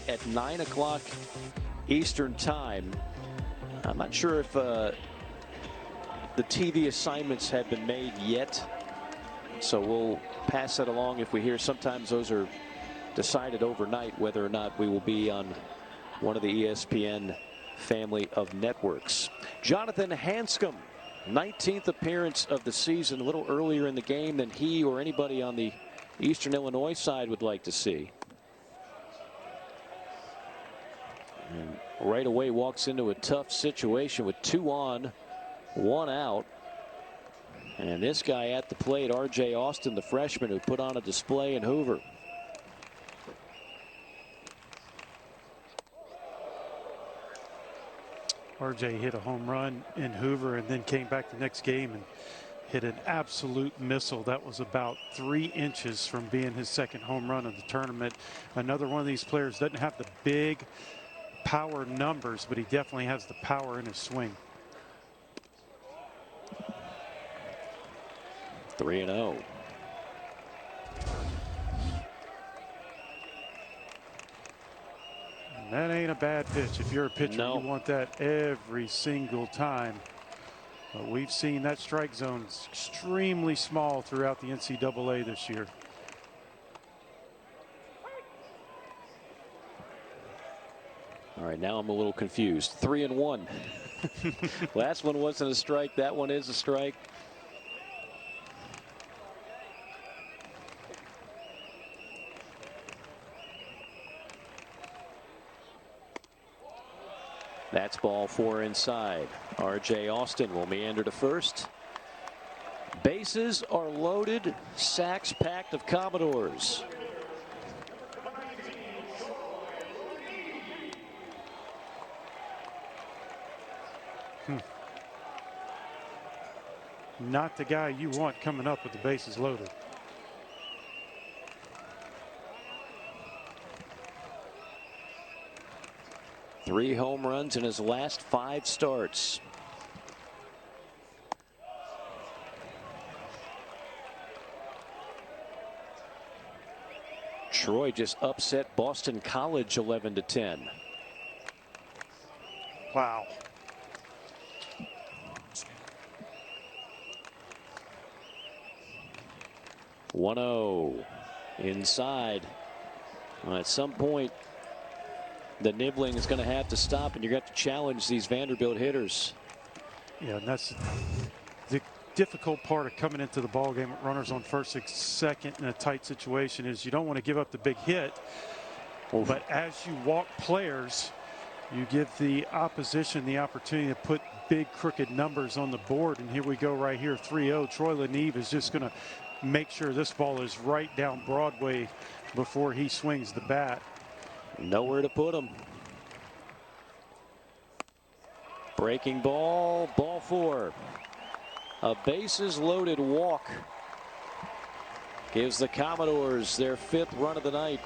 at 9 o'clock Eastern time. I'm not sure if the TV assignments have been made yet, so we'll pass that along if we hear. Sometimes those are decided overnight whether or not we will be on one of the ESPN family of networks. Jonathan Hanscom, 19th appearance of the season, a little earlier in the game than he or anybody on the Eastern Illinois side would like to see. And right away walks into a tough situation with 2 on, 1 out. And this guy at the plate, R.J. Austin, the freshman who put on a display in Hoover. RJ hit a home run in Hoover and then came back the next game and hit an absolute missile that was about 3 inches from being his second home run of the tournament. Another one of these players doesn't have the big power numbers, but he definitely has the power in his swing. 3-0. That ain't a bad pitch. If you're a pitcher, No. you want that every single time. But we've seen that strike zone extremely small throughout the NCAA this year. All right, now I'm a little confused. 3-1. Last one wasn't a strike. That one is a strike. That's ball 4 inside. R.J. Austin will meander to first. Bases are loaded. Sacks packed of Commodores. Not the guy you want coming up with the bases loaded. Three home runs in his last 5 starts. Troy just upset Boston College 11-10. Wow. One-0 inside. Well, at some point, the nibbling is going to have to stop, and you're going to have to challenge these Vanderbilt hitters. Yeah, and that's the difficult part of coming into the ball game with runners on first and second in a tight situation is you don't want to give up the big hit. But as you walk players, you give the opposition the opportunity to put big crooked numbers on the board. And here we go right here, 3-0. Troy Leneve is just going to make sure this ball is right down Broadway before he swings the bat. Nowhere to put him. Breaking ball, ball 4. A bases loaded walk gives the Commodores their 5th run of the night.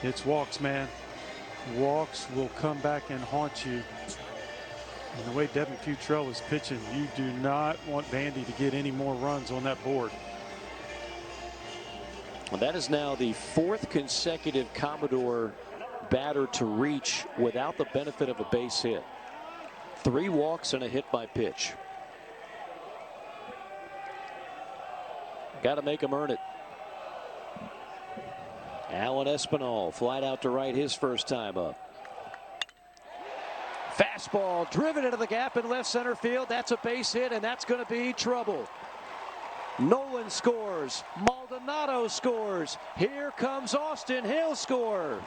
It's walks, man. Walks will come back and haunt you. And the way Devin Futrell is pitching, you do not want Vandy to get any more runs on that board. Well, that is now the 4th consecutive Commodore batter to reach without the benefit of a base hit. 3 walks and a hit by pitch. Got to make him earn it. Alan Espinal flied out to right his first time up. Fastball driven into the gap in left center field. That's a base hit, and that's going to be trouble. Nolan scores. Maldonado scores. Here comes Austin. He'll score.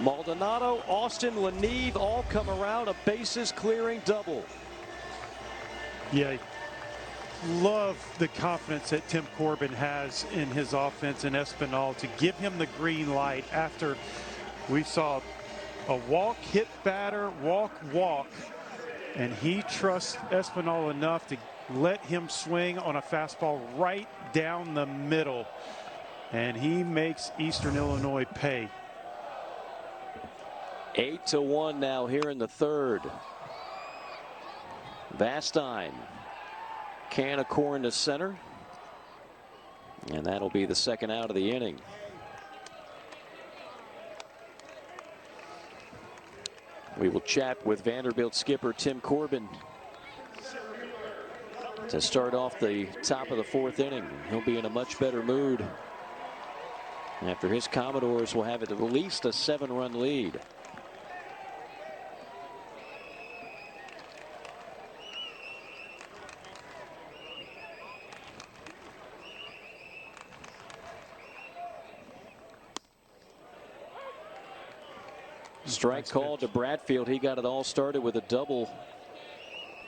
Maldonado, Austin, Leneve all come around. A bases clearing double. Yeah. Love the confidence that Tim Corbin has in his offense and Espinal to give him the green light after we saw a walk, hit batter, walk, and he trusts Espinal enough to let him swing on a fastball right down the middle. and he makes Eastern Illinois pay. 8-1 now here in the third. Vastine, can of corn to center, and that'll be the second out of the inning. We will chat with Vanderbilt skipper Tim Corbin to start off the top of the fourth inning. He'll be in a much better mood after his Commodores will have at least a 7-run lead. Strike called to Bradfield. He got it all started with a double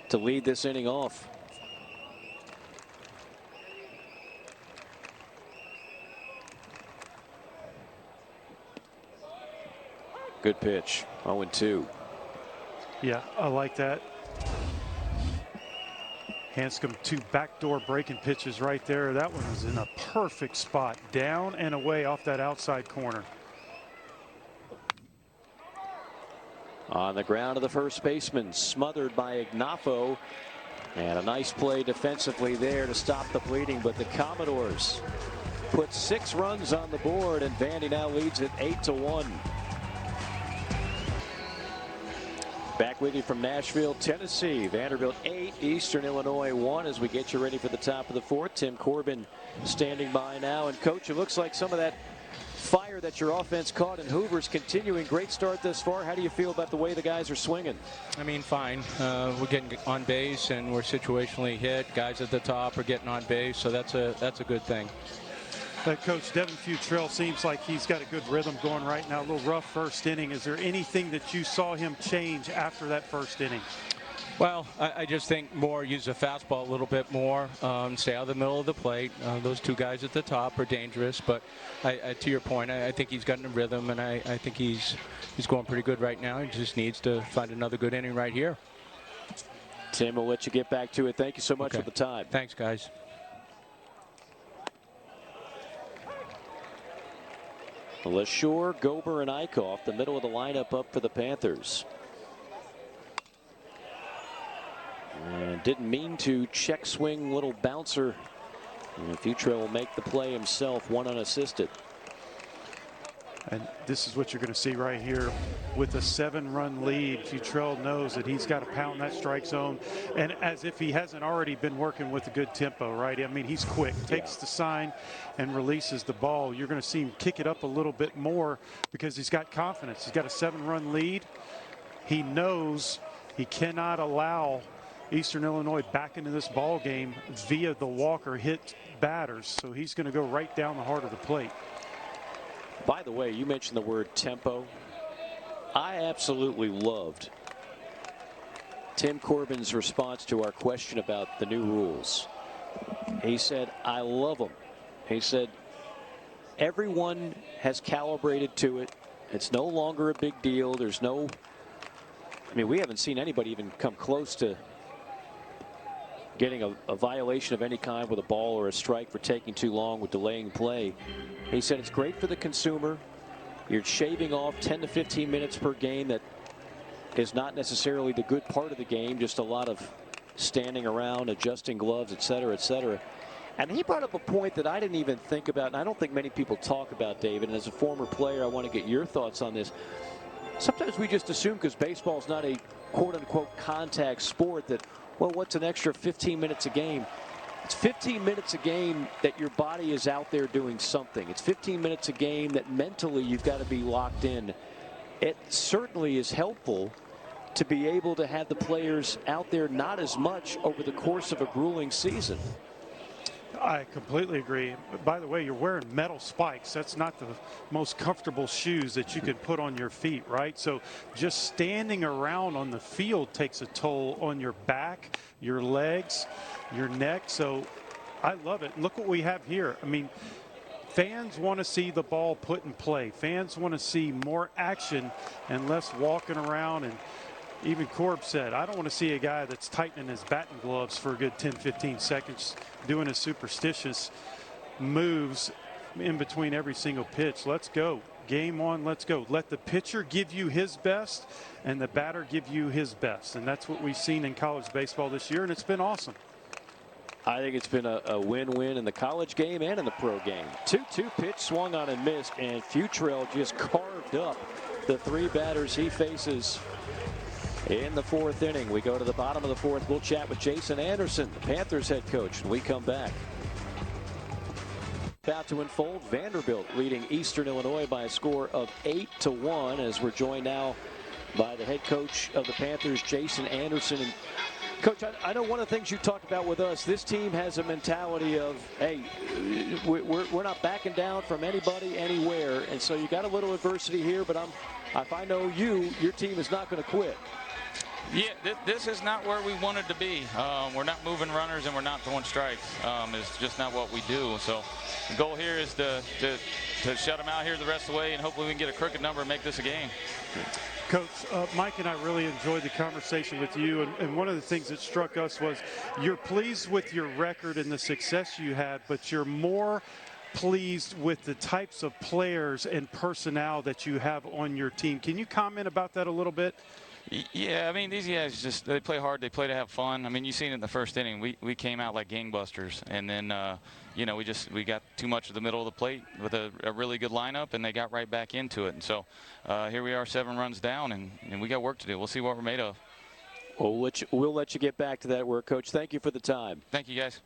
to lead this inning off. Good pitch. 0-2. Yeah, I like that. Hanscom, 2 backdoor breaking pitches right there. That one was in a perfect spot, down and away off that outside corner. On the ground of the first baseman, smothered by Ignafo, and a nice play defensively there to stop the bleeding. But the Commodores put 6 runs on the board, and Vandy now leads it 8-1. Back with you from Nashville, Tennessee. Vanderbilt 8, Eastern Illinois 1 as we get you ready for the top of the fourth. Tim Corbin standing by now. And Coach, it looks like some of that fire that your offense caught in Hoover's continuing. Great start thus far. How do you feel about the way the guys are swinging? I mean, fine. We're getting on base and we're situationally hit. Guys at the top are getting on base, so that's a good thing. Coach, Devin Futrell seems like he's got a good rhythm going right now. A little rough first inning. Is there anything that you saw him change after that first inning? Well, I just think more use the fastball a little bit more, stay out of the middle of the plate. Those 2 guys at the top are dangerous, but to your point, I think he's gotten a rhythm, and I think he's going pretty good right now. He just needs to find another good inning right here. Tim, we'll let you get back to it. Thank you so much for the time. Thanks, guys. LaShore, Gober, and Eichhoff, the middle of the lineup up for the Panthers. And didn't mean to check swing, little bouncer. And Futrell will make the play himself, 1 unassisted. And this is what you're going to see right here. With a 7-run lead, Futrell knows that he's got to pound that strike zone. And as if he hasn't already been working with a good tempo, right? I mean, he's quick, takes the sign and releases the ball. You're going to see him kick it up a little bit more because he's got confidence. He's got a 7-run lead. He knows he cannot allow Eastern Illinois back into this ball game via the walker hit batters. So he's going to go right down the heart of the plate. By the way, you mentioned the word tempo. I absolutely loved Tim Corbin's response to our question about the new rules. He said, I love them. He said, everyone has calibrated to it. It's no longer a big deal. There's no, I mean, we haven't seen anybody even come close to getting a violation of any kind with a ball or a strike for taking too long with delaying play. He said it's great for the consumer. You're shaving off 10 to 15 minutes per game that is not necessarily the good part of the game, just a lot of standing around, adjusting gloves, et cetera, et cetera. And he brought up a point that I didn't even think about, and I don't think many people talk about, David. And as a former player, I want to get your thoughts on this. Sometimes we just assume because baseball is not a quote-unquote contact sport that, well, what's an extra 15 minutes a game? It's 15 minutes a game that your body is out there doing something. It's 15 minutes a game that mentally you've got to be locked in. It certainly is helpful to be able to have the players out there not as much over the course of a grueling season. I completely agree. By the way, you're wearing metal spikes. That's not the most comfortable shoes that you can put on your feet, right? So just standing around on the field takes a toll on your back, your legs, your neck. So I love it. Look what we have here. I mean, fans want to see the ball put in play. Fans want to see more action and less walking around. And even Corb said, I don't want to see a guy that's tightening his batting gloves for a good 10, 15 seconds, doing his superstitious moves in between every single pitch. Let's go. Game on, let's go. Let the pitcher give you his best and the batter give you his best. And that's what we've seen in college baseball this year, and it's been awesome. I think it's been a win-win in the college game and in the pro game. 2-2 pitch swung on and missed, and Futrell just carved up the 3 batters he faces in the 4th inning. We go to the bottom of the 4th. We'll chat with Jason Anderson, the Panthers head coach, when we come back. About to unfold. Vanderbilt leading Eastern Illinois by a score of 8-1, as we're joined now by the head coach of the Panthers, Jason Anderson. And Coach, I know one of the things you talked about with us, this team has a mentality of, hey, we're not backing down from anybody anywhere, and so you got a little adversity here, but if I know your team is not going to quit. Yeah, this is not where we wanted to be. We're not moving runners and we're not throwing strikes. It's just not what we do. So the goal here is to shut them out here the rest of the way, and hopefully we can get a crooked number and make this a game. Coach, Mike and I really enjoyed the conversation with you, and one of the things that struck us was you're pleased with your record and the success you had, but you're more pleased with the types of players and personnel that you have on your team. Can you comment about that a little bit? Yeah, I mean, these guys they play hard. They play to have fun. I mean, you seen it in the first inning. We came out like gangbusters, and then we got too much of the middle of the plate with a really good lineup, and they got right back into it. And so here we are, 7 runs down, and we got work to do. We'll see what we're made of. We'll let you get back to that work, Coach. Thank you for the time. Thank you, guys.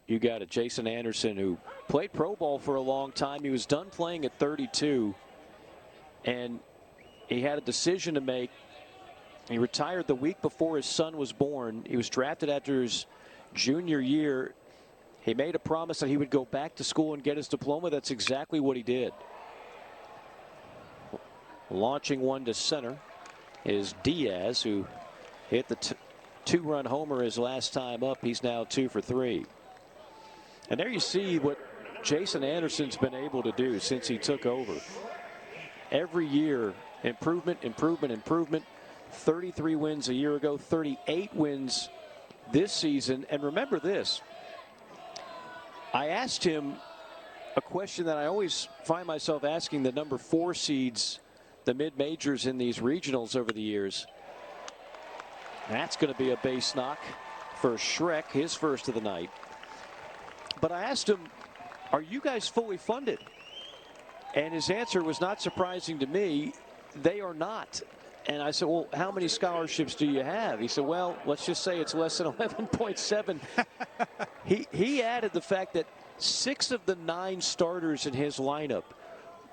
You got it. Jason Anderson, who played pro ball for a long time. He was done playing at 32, and he had a decision to make. He retired the week before his son was born. He was drafted after his junior year. He made a promise that he would go back to school and get his diploma. That's exactly what he did. Launching one to center is Diaz, who hit the 2-run homer his last time up. He's now 2 for 3. And there you see what Jason Anderson's been able to do since he took over. Every year, improvement, improvement, improvement. 33 wins a year ago, 38 wins this season. And remember this, I asked him a question that I always find myself asking the number 4 seeds, the mid-majors in these regionals over the years. That's going to be a base knock for Schreck, his first of the night. But I asked him, are you guys fully funded? And his answer was not surprising to me. They are not. And I said, well, how many scholarships do you have? He said, well, let's just say it's less than 11.7. He added the fact that 6 of the 9 starters in his lineup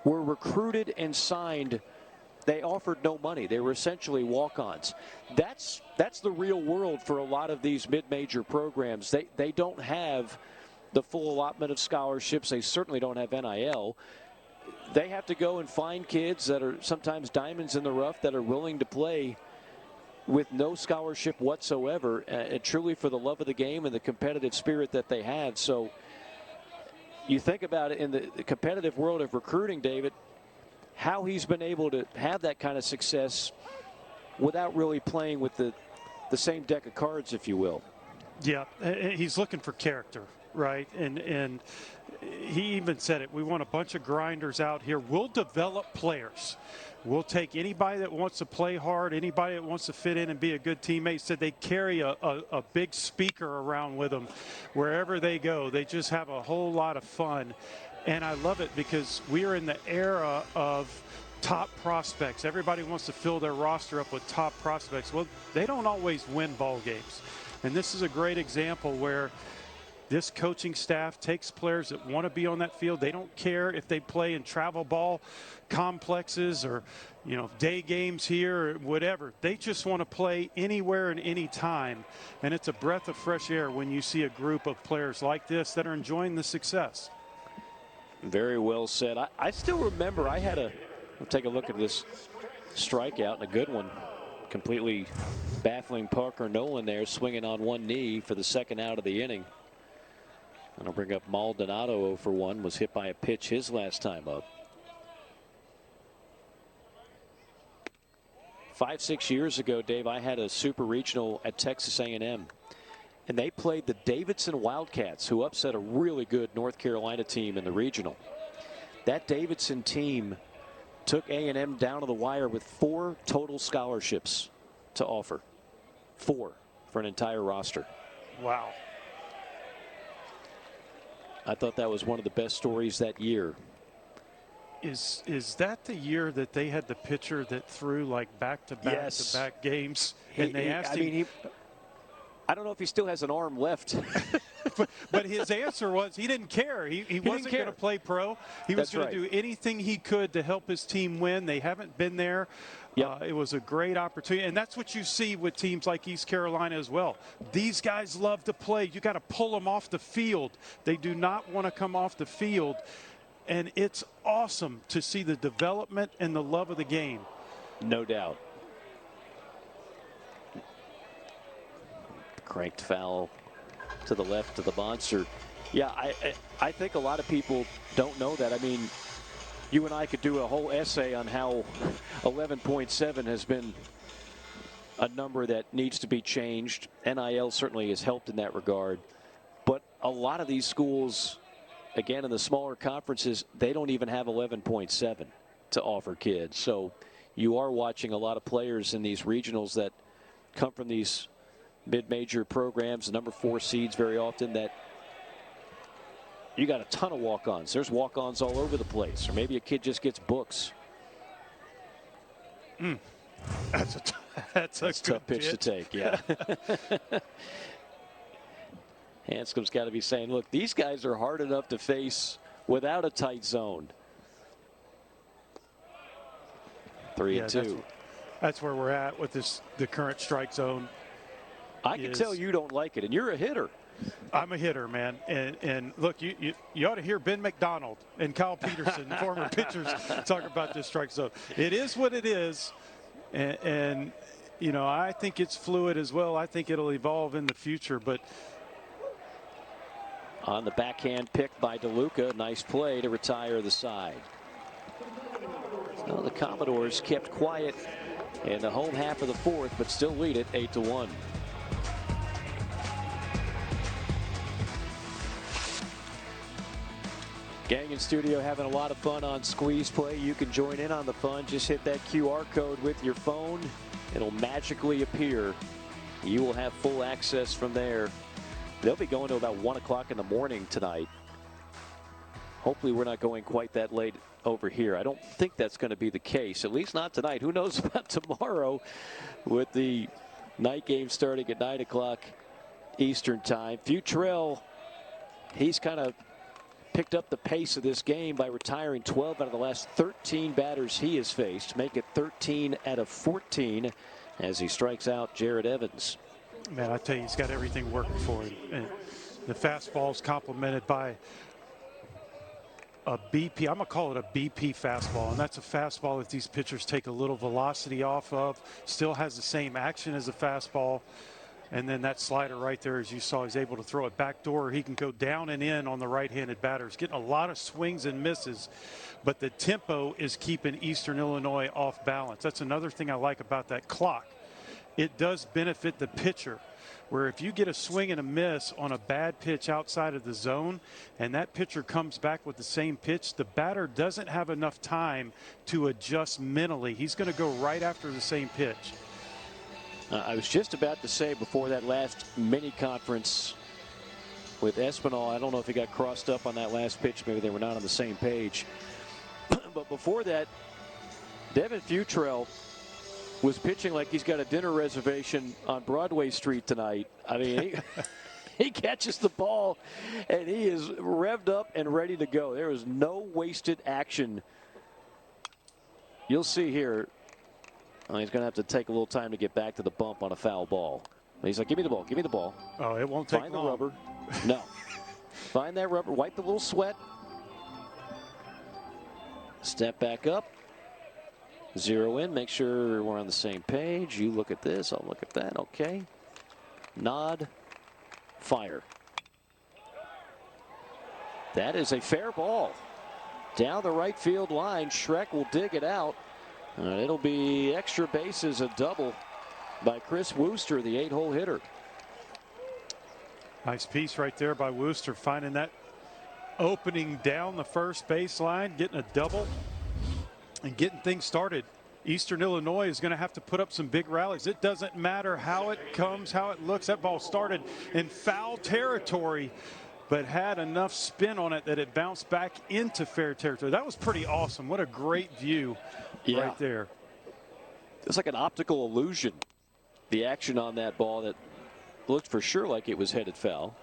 were recruited and signed. They offered no money. They were essentially walk-ons. That's the real world for a lot of these mid-major programs. They don't have the full allotment of scholarships. They certainly don't have NIL. They have to go and find kids that are sometimes diamonds in the rough that are willing to play with no scholarship whatsoever, and truly for the love of the game and the competitive spirit that they have. So you think about it in the competitive world of recruiting, David, how he's been able to have that kind of success without really playing with the same deck of cards, if you will. Yeah, he's looking for character, right? And he even said it. We want a bunch of grinders out here. We'll develop players. We'll take anybody that wants to play hard, anybody that wants to fit in and be a good teammate. He said they carry a big speaker around with them wherever they go. They just have a whole lot of fun. And I love it because we are in the era of top prospects. Everybody wants to fill their roster up with top prospects. Well, they don't always win ball games. And this is a great example where this coaching staff takes players that want to be on that field. They don't care if they play in travel ball complexes or, day games here or whatever. They just want to play anywhere and any time. And it's a breath of fresh air when you see a group of players like this that are enjoying the success. Very well said. I still remember we'll take a look at this strikeout, and a good one. Completely baffling Parker Nolan there, swinging on one knee for the second out of the inning. And I'll bring up Maldonado 0 for 1, was hit by a pitch his last time up. 5-6 years ago, Dave, I had a super regional at Texas A&M. And they played the Davidson Wildcats, who upset a really good North Carolina team in the regional. that Davidson team took A&M down to the wire with 4 total scholarships to offer. 4 for an entire roster. Wow. I thought that was one of the best stories that year. Is that the year that they had the pitcher that threw like back-to-back games? And they asked him. I don't know if he still has an arm left. but his answer was he didn't care. He wasn't going to play pro. He was going to do anything he could to help his team win. They haven't been there. Yep. It was a great opportunity. And that's what you see with teams like East Carolina as well. These guys love to play. You got to pull them off the field. They do not want to come off the field. And it's awesome to see the development and the love of the game. No doubt. Cranked foul to the left of the monster. Yeah, I think a lot of people don't know that. I mean, you and I could do a whole essay on how 11.7 has been a number that needs to be changed. NIL certainly has helped in that regard. But a lot of these schools, again, in the smaller conferences, they don't even have 11.7 to offer kids. So you are watching a lot of players in these regionals that come from these mid-major programs, the number 4 seeds very often, that you got a ton of walk-ons. There's walk-ons all over the place. Or maybe a kid just gets books. That's a tough pitch to take, yeah. Hanscom's got to be saying, look, these guys are hard enough to face without a tight zone. 3-2. That's where we're at with the current strike zone. I can tell you don't like it, and you're a hitter. I'm a hitter, man. And look, you ought to hear Ben McDonald and Kyle Peterson, former pitchers, talk about this strike zone. It is what it is. And, you know, I think it's fluid as well. I think it'll evolve in the future. But on the backhand pick by DeLuca, nice play to retire the side. So the Commodores kept quiet in the home half of the 4th, but still lead it 8-1. Gang in studio having a lot of fun on Squeeze Play. You can join in on the fun. Just hit that QR code with your phone. It'll magically appear. You will have full access from there. They'll be going to about 1 o'clock in the morning tonight. Hopefully we're not going quite that late over here. I don't think that's going to be the case, at least not tonight. Who knows about tomorrow with the night game starting at 9 o'clock Eastern time. Futrell, he's kind of picked up the pace of this game by retiring 12 out of the last 13 batters he has faced. Make it 13 out of 14 as he strikes out Jared Evans. Man, I tell you, he's got everything working for him. And the fastball is complemented by a BP. I'm going to call it a BP fastball. And that's a fastball that these pitchers take a little velocity off of. Still has the same action as a fastball. And then that slider right there, as you saw, he's able to throw it backdoor. He can go down and in on the right-handed batters, getting a lot of swings and misses. But the tempo is keeping Eastern Illinois off balance. That's another thing I like about that clock. It does benefit the pitcher, where if you get a swing and a miss on a bad pitch outside of the zone and that pitcher comes back with the same pitch, the batter doesn't have enough time to adjust mentally. He's going to go right after the same pitch. I was just about to say before that last mini conference with Espinal, I don't know if he got crossed up on that last pitch. Maybe they were not on the same page. But before that, Devin Futrell was pitching like he's got a dinner reservation on Broadway Street tonight. I mean, he catches the ball and he is revved up and ready to go. There is no wasted action. You'll see here. He's going to have to take a little time to get back to the bump on a foul ball. He's like, give me the ball, give me the ball. Oh, it won't take long. long. Find the rubber. No. Find that rubber, wipe the little sweat. Step back up. Zero in, make sure we're on the same page. You look at this, I'll look at that, okay. Nod, fire. That is a fair ball. Down the right field line, Schreck will dig it out. It'll be extra bases, a double by Chris Wooster, the 8-hole hitter. Nice piece right there by Wooster, finding that opening down the first baseline, getting a double, and getting things started. Eastern Illinois is going to have to put up some big rallies. It doesn't matter how it comes, how it looks. That ball started in foul territory, but had enough spin on it that it bounced back into fair territory. That was pretty awesome. What a great view right there. It's like an optical illusion, the action on that ball that looked for sure like it was headed foul.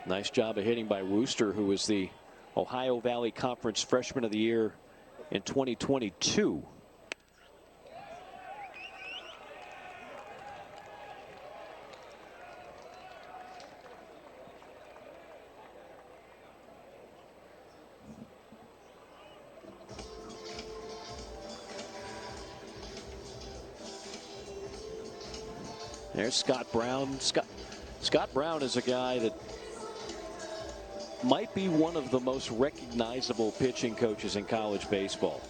Nice job of hitting by Wooster, who was the Ohio Valley Conference Freshman of the Year in 2022. There's Scott Brown. Scott Brown is a guy that might be one of the most recognizable pitching coaches in college baseball.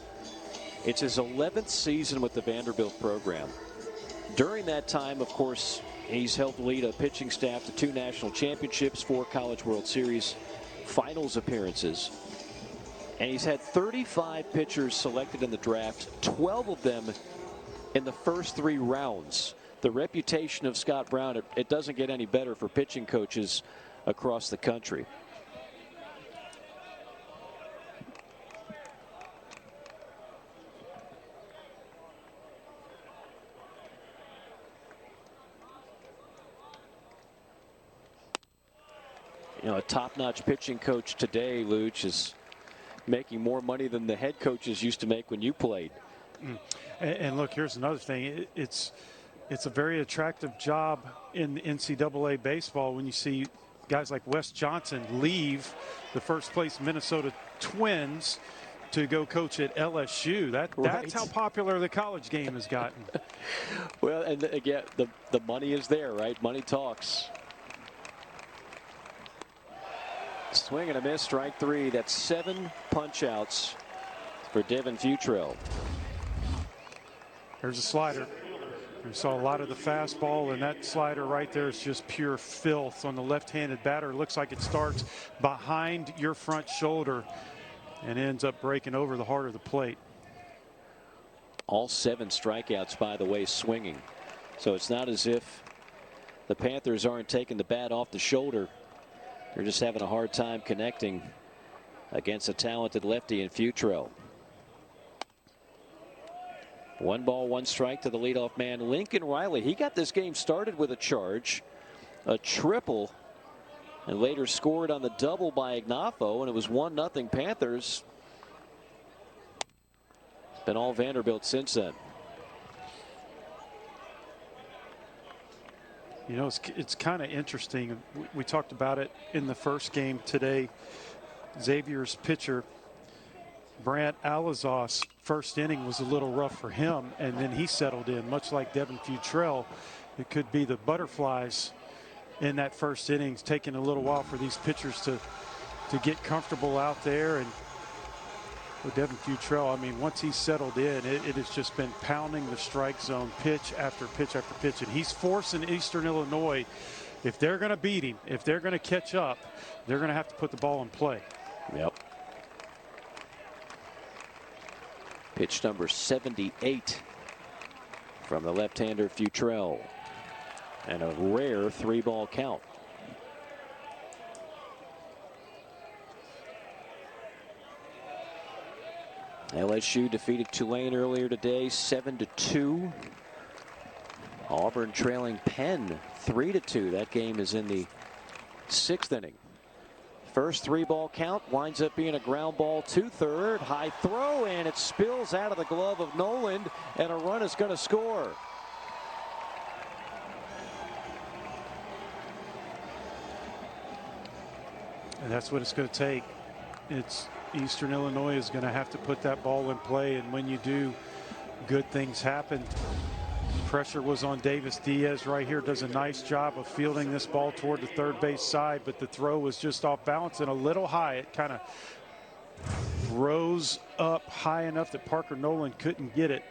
It's his 11th season with the Vanderbilt program. During that time, of course, he's helped lead a pitching staff to 2 national championships, 4 College World Series finals appearances. And he's had 35 pitchers selected in the draft, 12 of them in the first 3 rounds. The reputation of Scott Brown, it doesn't get any better for pitching coaches across the country. You know, a top-notch pitching coach today, Luch, is making more money than the head coaches used to make when you played. And look, here's another thing. It's a very attractive job in NCAA baseball when you see guys like Wes Johnson leave the first place Minnesota Twins to go coach at LSU. That's how popular the college game has gotten. Well, and again, the money is there, right? Money talks. Swing and a miss, strike 3. That's 7 punch outs for Devin Futrell. There's a slider. We saw a lot of the fastball, and that slider right there is just pure filth on the left-handed batter. It looks like it starts behind your front shoulder and ends up breaking over the heart of the plate. All 7 strikeouts, by the way, swinging. So it's not as if the Panthers aren't taking the bat off the shoulder. They're just having a hard time connecting against a talented lefty in Futrell. 1 ball, 1 strike to the leadoff man, Lincoln Riley. He got this game started with a charge, a triple, and later scored on the double by Ignafo, and it was 1-0 Panthers. It's been all Vanderbilt since then. You know, it's kind of interesting. We talked about it in the first game today. Xavier's pitcher, Brant Alazos, first inning was a little rough for him, and then he settled in, much like Devin Futrell. It could be the butterflies in that first innings, taking a little while for these pitchers to get comfortable out there. And with Devin Futrell, I mean, once he's settled in, it has just been pounding the strike zone, pitch after pitch after pitch. And he's forcing Eastern Illinois, if they're going to beat him, if they're going to catch up, they're going to have to put the ball in play. Yep. Pitch number 78 from the left-hander Futrell. And a rare 3-ball count. LSU defeated Tulane earlier today, 7-2. Auburn trailing Penn 3-2. That game is in the 6th inning. First 3-ball count winds up being a ground ball to third. High throw, and it spills out of the glove of Noland, and a run is going to score. And that's what it's going to take. It's Eastern Illinois is going to have to put that ball in play, and when you do, good things happen. Pressure was on Davis Diaz right here. Does a nice job of fielding this ball toward the third base side, but the throw was just off balance and a little high. It kind of rose up high enough that Parker Noland couldn't get it.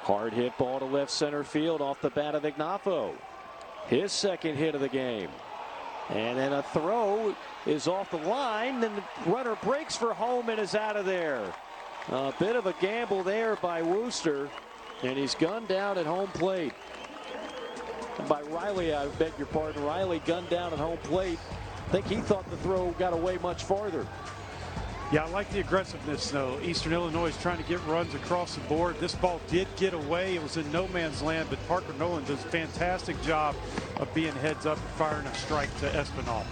Hard hit ball to left center field off the bat of Ignacio. His second hit of the game. And then a throw is off the line. Then the runner breaks for home and is out of there. A bit of a gamble there by Wooster. And he's gunned down at home plate. By Riley, I beg your pardon. Riley gunned down at home plate. I think he thought the throw got away much farther. Yeah, I like the aggressiveness, though. Eastern Illinois is trying to get runs across the board. This ball did get away. It was in no man's land, but Parker Nolan does a fantastic job of being heads up and firing a strike to Espinal.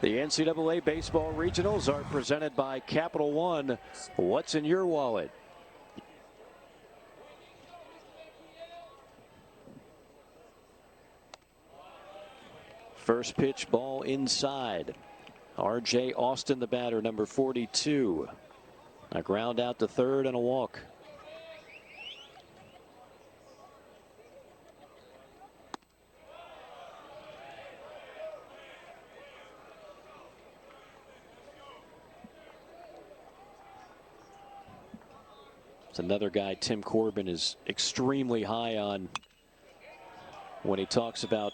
The NCAA Baseball Regionals are presented by Capital One. What's in your wallet? First pitch, ball inside. R.J. Austin, the batter, number 42. A ground out to third and a walk. It's another guy Tim Corbin is extremely high on when he talks about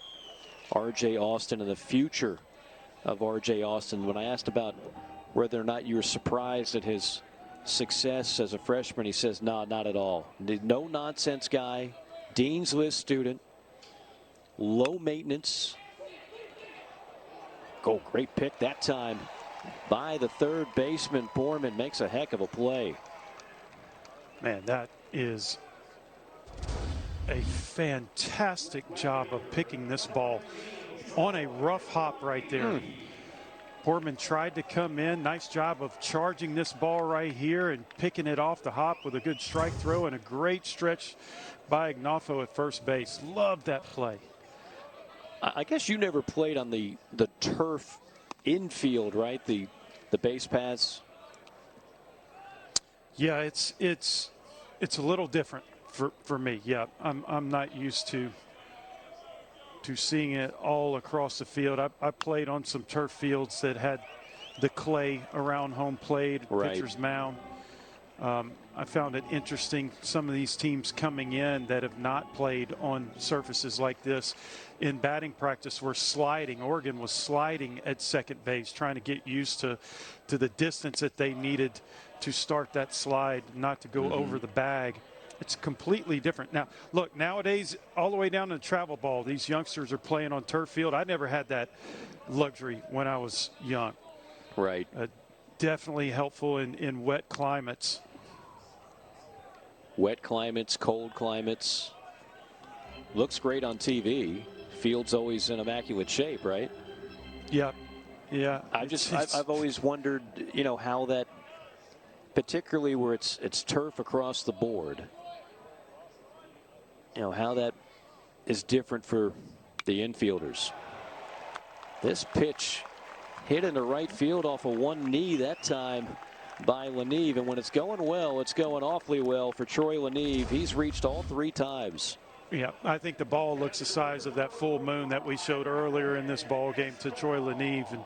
R.J. Austin and the future of R.J. Austin. When I asked about whether or not you were surprised at his success as a freshman, he says, no, not at all. No nonsense guy, Dean's List student, low maintenance. Oh, great pick that time by the third baseman. Borman makes a heck of a play. Man, that is a fantastic job of picking this ball on a rough hop right there. Portman tried to come in. Nice job of charging this ball right here and picking it off the hop with a good strike throw and a great stretch by Ignacio at first base. Love that play. I guess you never played on the turf infield, right? The base paths. Yeah, it's a little different for me. Yeah, I'm not used to seeing it all across the field. I played on some turf fields that had the clay around home plate, right. pitcher's mound. I found it interesting, some of these teams coming in that have not played on surfaces like this in batting practice were sliding. Oregon was sliding at second base, trying to get used to the distance that they needed to start that slide, not to go over the bag. It's completely different. Now, look, nowadays, all the way down to the travel ball, these youngsters are playing on turf field. I never had that luxury when I was young. Right. Definitely helpful in wet climates. Wet climates, cold climates. Looks great on TV. Field's always in immaculate shape, right? Yeah. Yeah. I've always wondered, how that, particularly where it's turf across the board, how that is different for the infielders. This pitch hit into right field off of one knee that time by Leneve, and when it's going well, it's going awfully well for Troy Leneve. He's reached all three times. Yeah, I think the ball looks the size of that full moon that we showed earlier in this ball game to Troy Leneve, and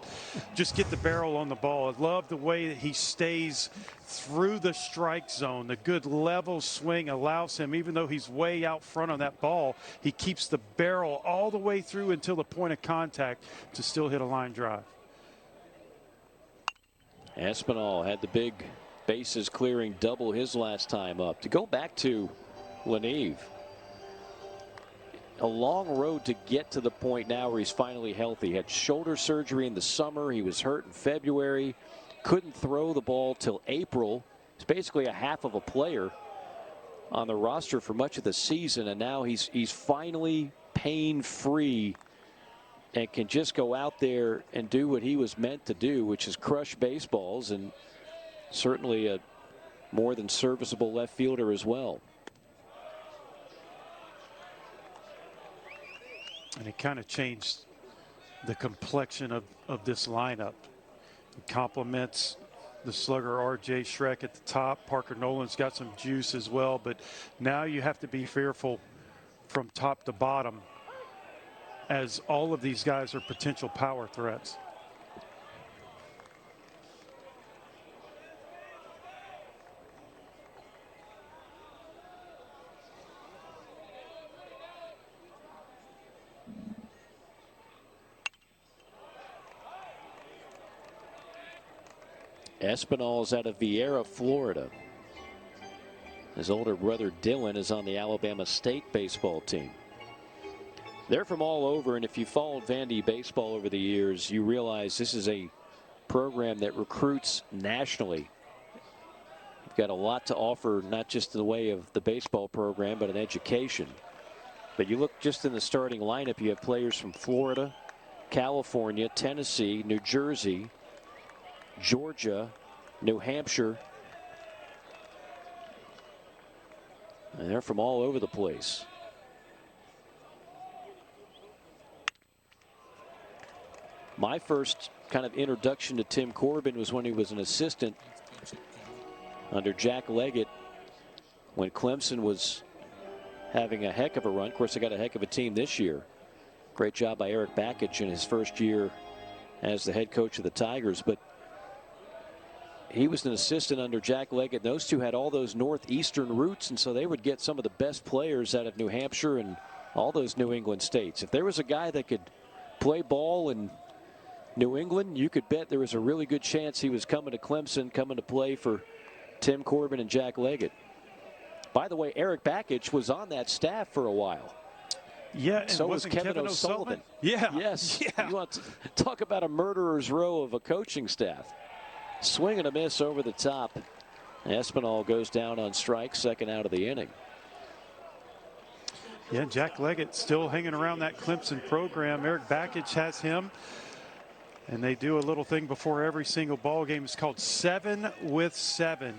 just get the barrel on the ball. I love the way that he stays through the strike zone. The good level swing allows him, even though he's way out front on that ball, he keeps the barrel all the way through until the point of contact to still hit a line drive. Espinal had the big bases clearing double his last time up. To go back to Leneve, a long road to get to the point now where he's finally healthy. Had shoulder surgery in the summer. He was hurt in February. Couldn't throw the ball till April. He's basically a half of a player on the roster for much of the season, and now he's finally pain-free and can just go out there and do what he was meant to do, which is crush baseballs, and certainly a more than serviceable left fielder as well. And it kind of changed the complexion of this lineup. It complements the slugger R.J. Schreck at the top. Parker Nolan's got some juice as well, but now you have to be fearful from top to bottom, as all of these guys are potential power threats. Espinal's out of Vieira, Florida. His older brother Dylan is on the Alabama State baseball team. They're from all over, and if you followed Vandy baseball over the years, you realize this is a program that recruits nationally. You've got a lot to offer, not just in the way of the baseball program, but an education. But you look just in the starting lineup, you have players from Florida, California, Tennessee, New Jersey, Georgia, New Hampshire. And they're from all over the place. My first kind of introduction to Tim Corbin was when he was an assistant under Jack Leggett when Clemson was having a heck of a run. Of course, they got a heck of a team this year. Great job by Eric Bakich in his first year as the head coach of the Tigers. But he was an assistant under Jack Leggett. Those two had all those northeastern roots, and so they would get some of the best players out of New Hampshire and all those New England states. If there was a guy that could play ball in New England, you could bet there was a really good chance he was coming to Clemson, coming to play for Tim Corbin and Jack Leggett. By the way, Eric Bakich was on that staff for a while. Yeah, and so was Kevin O'Sullivan. Yeah. Yes. Yeah. You want to talk about a murderer's row of a coaching staff. Swing and a miss over the top. Espinal goes down on strike, second out of the inning. Yeah, Jack Leggett still hanging around that Clemson program. Eric Bakich has him. And they do a little thing before every single ball game. It's called 7 with 7.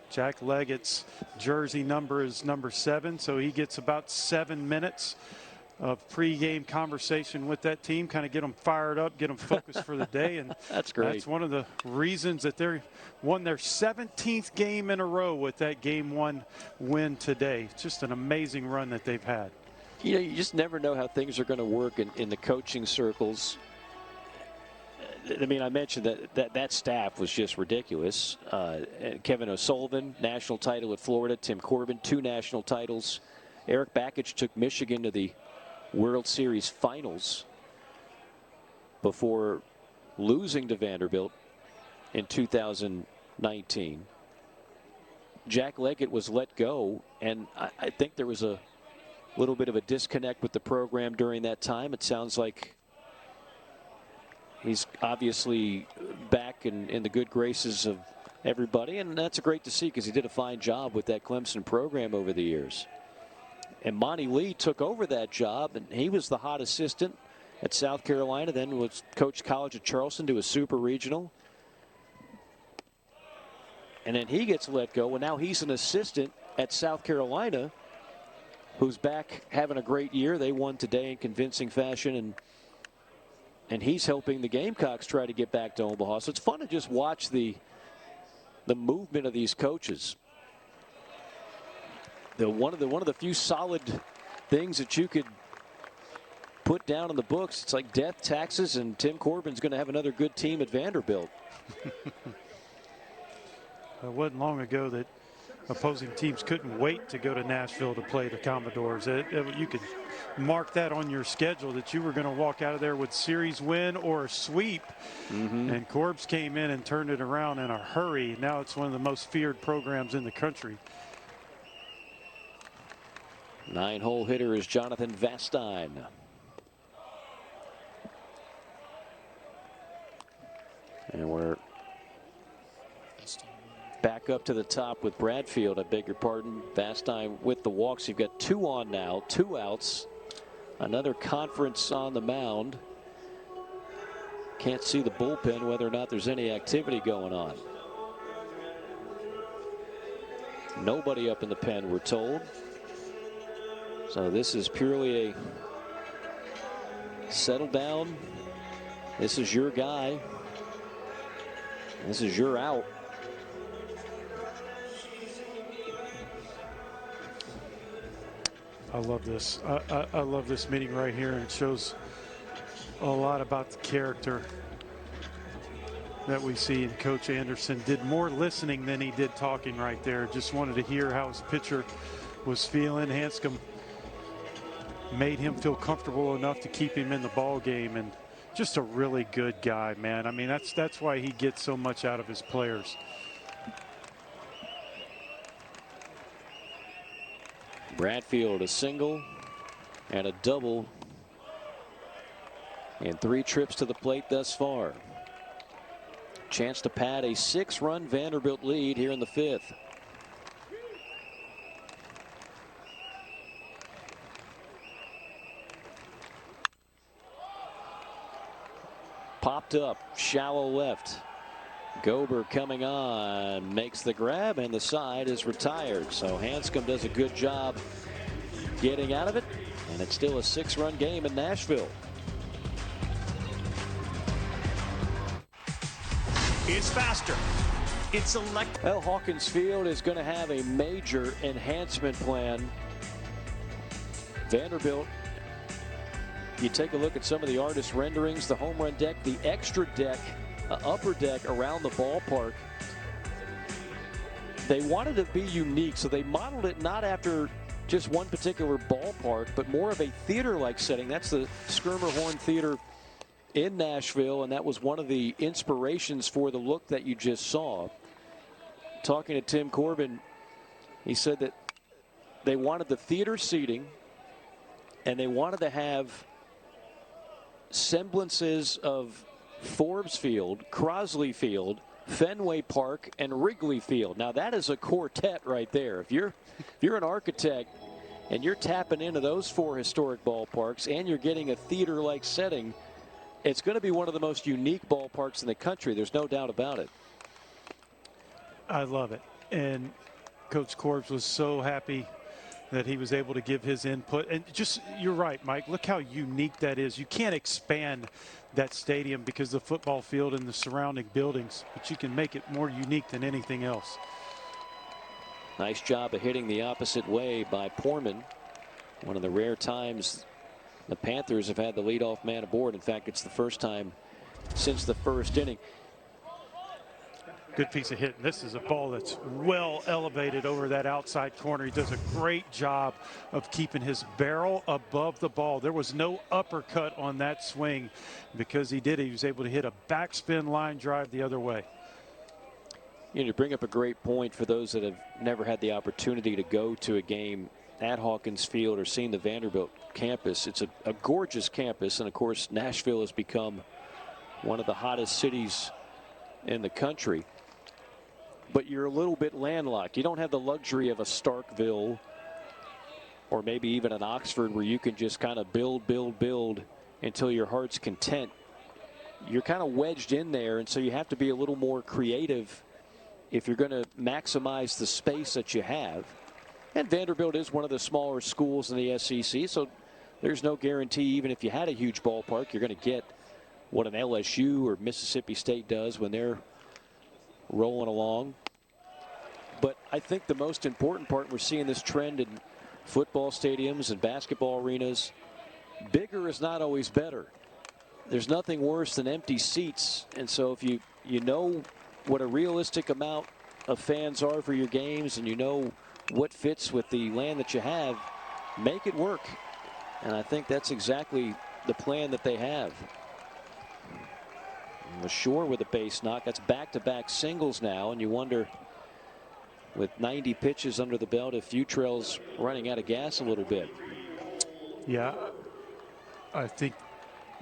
Jack Leggett's jersey number is number 7, so he gets about 7 minutes of pregame conversation with that team, kind of get them fired up, get them focused for the day. And that's great. That's one of the reasons that they won their 17th game in a row with that Game 1 win today. Just an amazing run that they've had. You know, you just never know how things are going to work in the coaching circles. I mean, I mentioned that staff was just ridiculous. Kevin O'Sullivan, national title at Florida. Tim Corbin, 2 national titles. Eric Bakich took Michigan to the World Series finals before losing to Vanderbilt in 2019. Jack Leggett was let go, and I think there was a little bit of a disconnect with the program during that time. It sounds like he's obviously back in the good graces of everybody, and that's great to see because he did a fine job with that Clemson program over the years. And Monty Lee took over that job, and he was the hot assistant at South Carolina, then was coached college at Charleston to a super regional. And then he gets let go, and now he's an assistant at South Carolina who's back having a great year. They won today in convincing fashion, and he's helping the Gamecocks try to get back to Omaha. So it's fun to just watch the movement of these coaches. One of the few solid things that you could put down in the books. It's like death, taxes, and Tim Corbin's going to have another good team at Vanderbilt. It wasn't long ago that opposing teams couldn't wait to go to Nashville to play the Commodores. You could mark that on your schedule that you were going to walk out of there with series win or a sweep. And Corbs came in and turned it around in a hurry. Now it's one of the most feared programs in the country. 9-hole hitter is Jonathan Vastine. And we're back up to the top with Bradfield. I beg your pardon. Vastine with the walks. You've got 2 on now, 2 outs. Another conference on the mound. Can't see the bullpen, whether or not there's any activity going on. Nobody up in the pen, we're told. So this is purely a settle down. This is your guy. This is your out. I love this. I love this meeting right here, and it shows a lot about the character that we see. And Coach Anderson did more listening than he did talking right there. Just wanted to hear how his pitcher was feeling. Hanscom made him feel comfortable enough to keep him in the ball game, and just a really good guy, man. I mean, that's why he gets so much out of his players. Bradfield a single and a double in 3 trips to the plate thus far. Chance to pad a 6-run Vanderbilt lead here in the 5th. Popped up, shallow left. Gober coming on, makes the grab, and the side is retired. So Hanscom does a good job getting out of it, and it's still a 6-run game in Nashville. It's faster. It's electric. Well, Hawkins Field is going to have a major enhancement plan. Vanderbilt, you take a look at some of the artist renderings, the home run deck, the extra deck, upper deck around the ballpark. They wanted to be unique, so they modeled it not after just one particular ballpark, but more of a theater-like setting. That's the Schermerhorn Theater in Nashville, and that was one of the inspirations for the look that you just saw. Talking to Tim Corbin, he said that they wanted the theater seating, and they wanted to have semblances of Forbes Field, Crosley Field, Fenway Park, and Wrigley Field. Now that is a quartet right there. If you're an architect and you're tapping into those 4 historic ballparks and you're getting a theater-like setting, it's going to be one of the most unique ballparks in the country. There's no doubt about it. I love it. And Coach Corbs was so happy that he was able to give his input. And just, you're right, Mike. Look how unique that is. You can't expand that stadium because of the football field and the surrounding buildings, but you can make it more unique than anything else. Nice job of hitting the opposite way by Poorman. One of the rare times the Panthers have had the leadoff man aboard. In fact, it's the first time since the first inning. Good piece of hitting. This is a ball that's well elevated over that outside corner. He does a great job of keeping his barrel above the ball. There was no uppercut on that swing. Because he did, he was able to hit a backspin line drive the other way. You bring up a great point for those that have never had the opportunity to go to a game at Hawkins Field or seen the Vanderbilt campus. It's a gorgeous campus, and of course Nashville has become one of the hottest cities in the country. But you're a little bit landlocked. You don't have the luxury of a Starkville or maybe even an Oxford where you can just kind of build until your heart's content. You're kind of wedged in there, and so you have to be a little more creative if you're going to maximize the space that you have. And Vanderbilt is one of the smaller schools in the SEC, so there's no guarantee even if you had a huge ballpark, you're going to get what an LSU or Mississippi State does when they're rolling along. But I think the most important part, we're seeing this trend in football stadiums and basketball arenas, bigger is not always better. There's nothing worse than empty seats, and so if you know what a realistic amount of fans are for your games and you know what fits with the land that you have, make it work. And I think that's exactly the plan that they have. Shore with a base knock. That's back-to-back singles now, and you wonder, with 90 pitches under the belt, if Futrell's running out of gas a little bit. Yeah, I think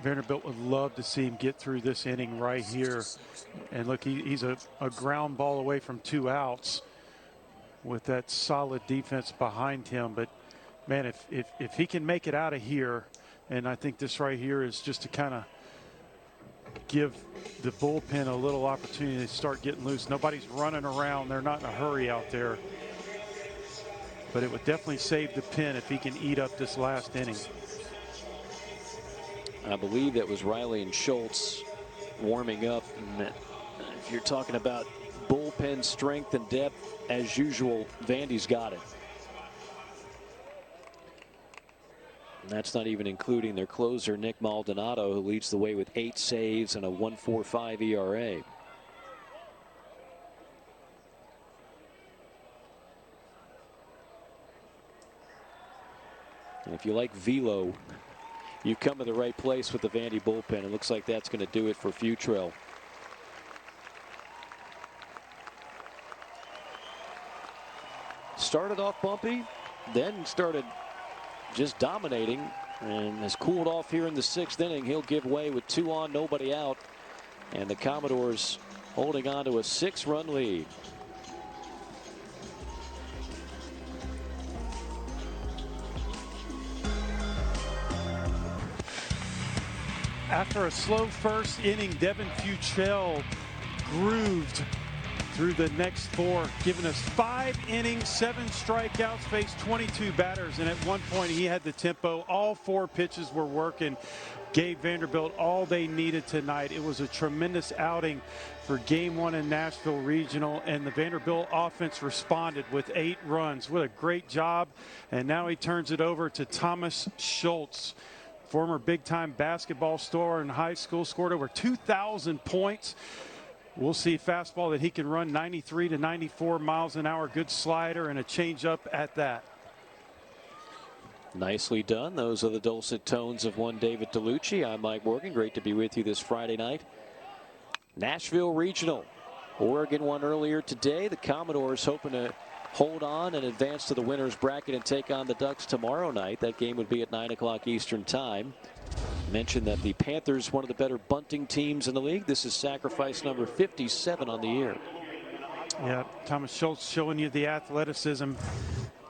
Vanderbilt would love to see him get through this inning right here. And look, he's a ground ball away from 2 outs with that solid defense behind him. But man, if he can make it out of here, and I think this right here is just to kind of give the bullpen a little opportunity to start getting loose. Nobody's running around. They're not in a hurry out there. But it would definitely save the pen if he can eat up this last inning. I believe that was Riley and Schultz warming up. And if you're talking about bullpen strength and depth, as usual, Vandy's got it. And that's not even including their closer, Nick Maldonado, who leads the way with 8 saves and a 1.45 ERA. And if you like velo, you come to the right place with the Vandy bullpen. It looks like that's going to do it for Futrell. Started off bumpy, then started just dominating, and has cooled off here in the 6th inning. He'll give way with 2 on, nobody out, and the Commodores holding on to a 6-run lead. After a slow first inning, Devin Futrell grooved through the next 4, giving us 5 innings, 7 strikeouts, faced 22 batters, and at one point he had the tempo. All 4 pitches were working, gave Vanderbilt all they needed tonight. It was a tremendous outing for Game 1 in Nashville Regional, and the Vanderbilt offense responded with 8 runs. What a great job. And now he turns it over to Thomas Schultz, former big-time basketball star in high school, scored over 2,000 points. We'll see fastball that he can run 93 to 94 miles an hour. Good slider and a changeup at that. Nicely done. Those are the dulcet tones of one David DeLucci. I'm Mike Morgan. Great to be with you this Friday night. Nashville Regional. Oregon won earlier today. The Commodores hoping to hold on and advance to the winner's bracket and take on the Ducks tomorrow night. That game would be at 9 o'clock Eastern time. Mentioned that the Panthers, one of the better bunting teams in the league. This is sacrifice number 57 on the year. Yeah, Thomas Schultz showing you the athleticism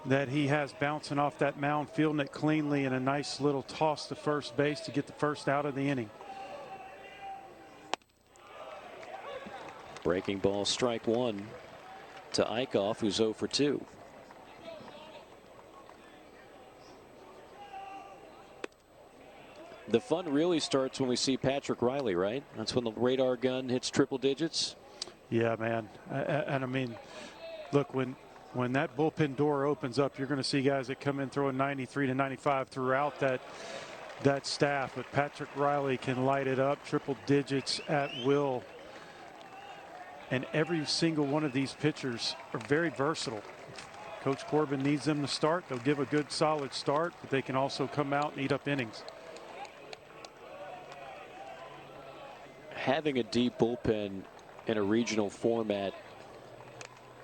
that he has bouncing off that mound, fielding it cleanly, and a nice little toss to first base to get the first out of the inning. Breaking ball, strike 1 to Eichhoff, who's 0 for 2. The fun really starts when we see Patrick Riley, right? That's when the radar gun hits triple digits. Yeah, man. And I mean, look, when that bullpen door opens up, you're going to see guys that come in throwing 93 to 95 throughout that staff. But Patrick Riley can light it up, triple digits at will. And every single one of these pitchers are very versatile. Coach Corbin needs them to start. They'll give a good solid start, but they can also come out and eat up innings. Having a deep bullpen in a regional format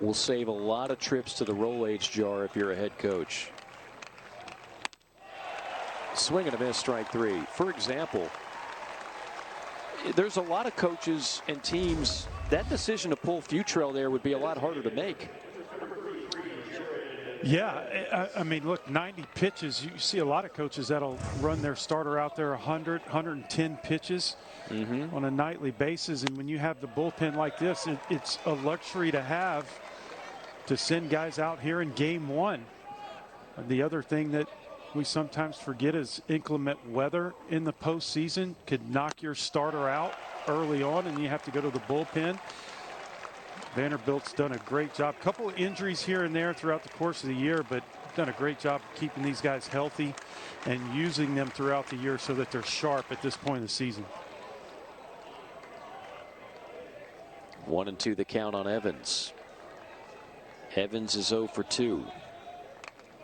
will save a lot of trips to the roll age jar if you're a head coach. Swing and a miss, strike 3. For example, there's a lot of coaches and teams that decision to pull Futrell there would be a lot harder to make. Yeah, I mean, look, 90 pitches. You see a lot of coaches that'll run their starter out there 100, 110 pitches on a nightly basis. And when you have the bullpen like this, it's a luxury to have to send guys out here in Game 1. The other thing that we sometimes forget is inclement weather in the postseason could knock your starter out early on, and you have to go to the bullpen. Vanderbilt's done a great job. Couple of injuries here and there throughout the course of the year, but done a great job keeping these guys healthy and using them throughout the year so that they're sharp at this point in the season. 1-2 the count on Evans. Evans is 0 for 2.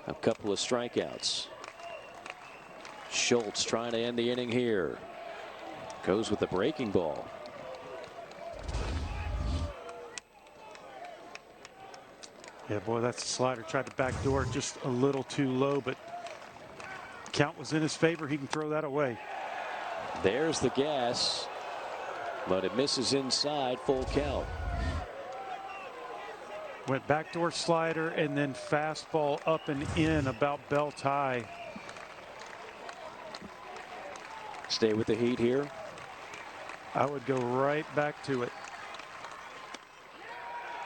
A couple of strikeouts. Schultz trying to end the inning here. Goes with the breaking ball. Yeah, boy, that's a slider. Tried to backdoor just a little too low, but count was in his favor. He can throw that away. There's the gas, but it misses inside. Full count. Went backdoor slider and then fastball up and in about belt high. Stay with the heat here. I would go right back to it.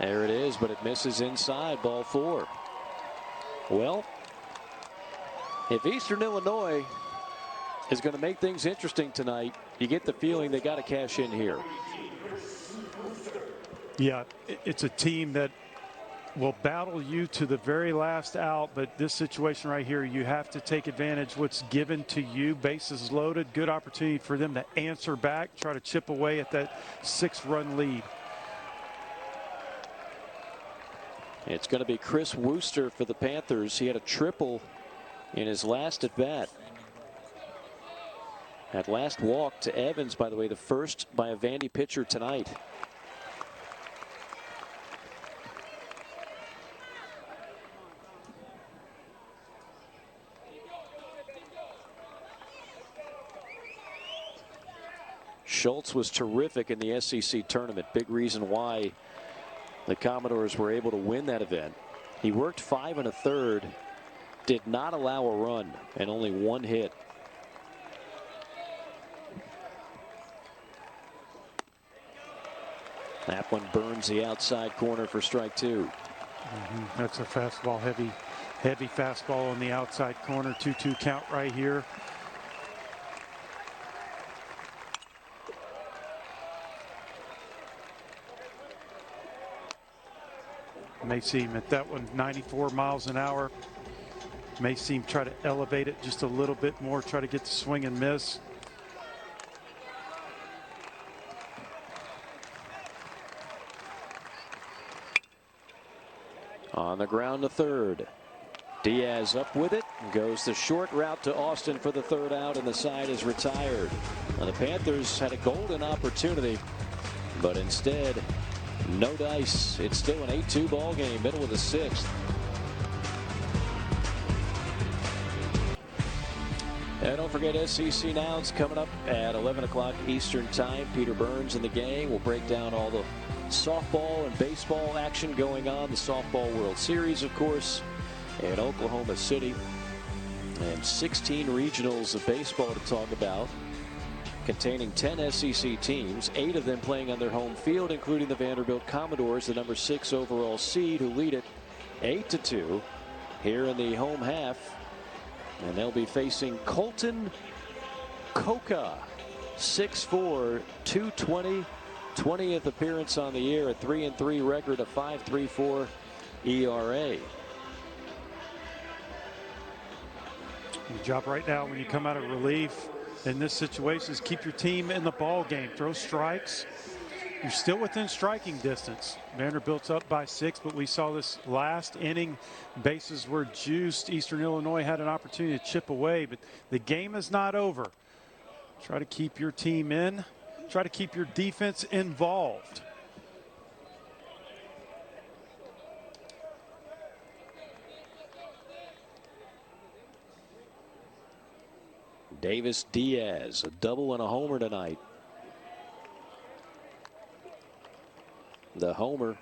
There it is, but it misses inside. Ball 4. Well, if Eastern Illinois is going to make things interesting tonight, you get the feeling they got to cash in here. Yeah, it's a team that will battle you to the very last out, but this situation right here, you have to take advantage what's given to you. Bases loaded, good opportunity for them to answer back, try to chip away at that 6-run lead. It's going to be Chris Wooster for the Panthers. He had a triple in his last at bat. That last walk to Evans, by the way, the first by a Vandy pitcher tonight. Schultz was terrific in the SEC tournament. Big reason why the Commodores were able to win that event. He worked 5 1/3, did not allow a run, and only 1 hit. That one burns the outside corner for strike 2. That's a fastball, heavy fastball on the outside corner. 2-2 count right here. May seem at that one 94 miles an hour. May seem try to elevate it just a little bit more, try to get the swing and miss. On the ground to third. Diaz up with it. Goes the short route to Austin for the 3rd out, and the side is retired. Now the Panthers had a golden opportunity, but instead, no dice. It's still an 8-2 ball game, middle of the 6th. And don't forget, SEC Now's coming up at 11 o'clock Eastern Time. Peter Burns and the gang will break down all the softball and baseball action going on. The Softball World Series, of course, in Oklahoma City. And 16 regionals of baseball to talk about, containing 10 SEC teams, 8 of them playing on their home field, including the Vanderbilt Commodores, the number 6 overall seed, who lead it 8-2 here in the home half. And they'll be facing Colton Coca, 6'4", 220, 20th appearance on the year, a 3-3 record, a 5.34 ERA. Your job right now when you come out of relief in this situation is keep your team in the ball game. Throw strikes. You're still within striking distance. Vanderbilt's up by 6, but we saw this last inning. Bases were juiced. Eastern Illinois had an opportunity to chip away, but the game is not over. Try to keep your team in. Try to keep your defense involved. Davis Diaz, a double and a homer tonight. The homer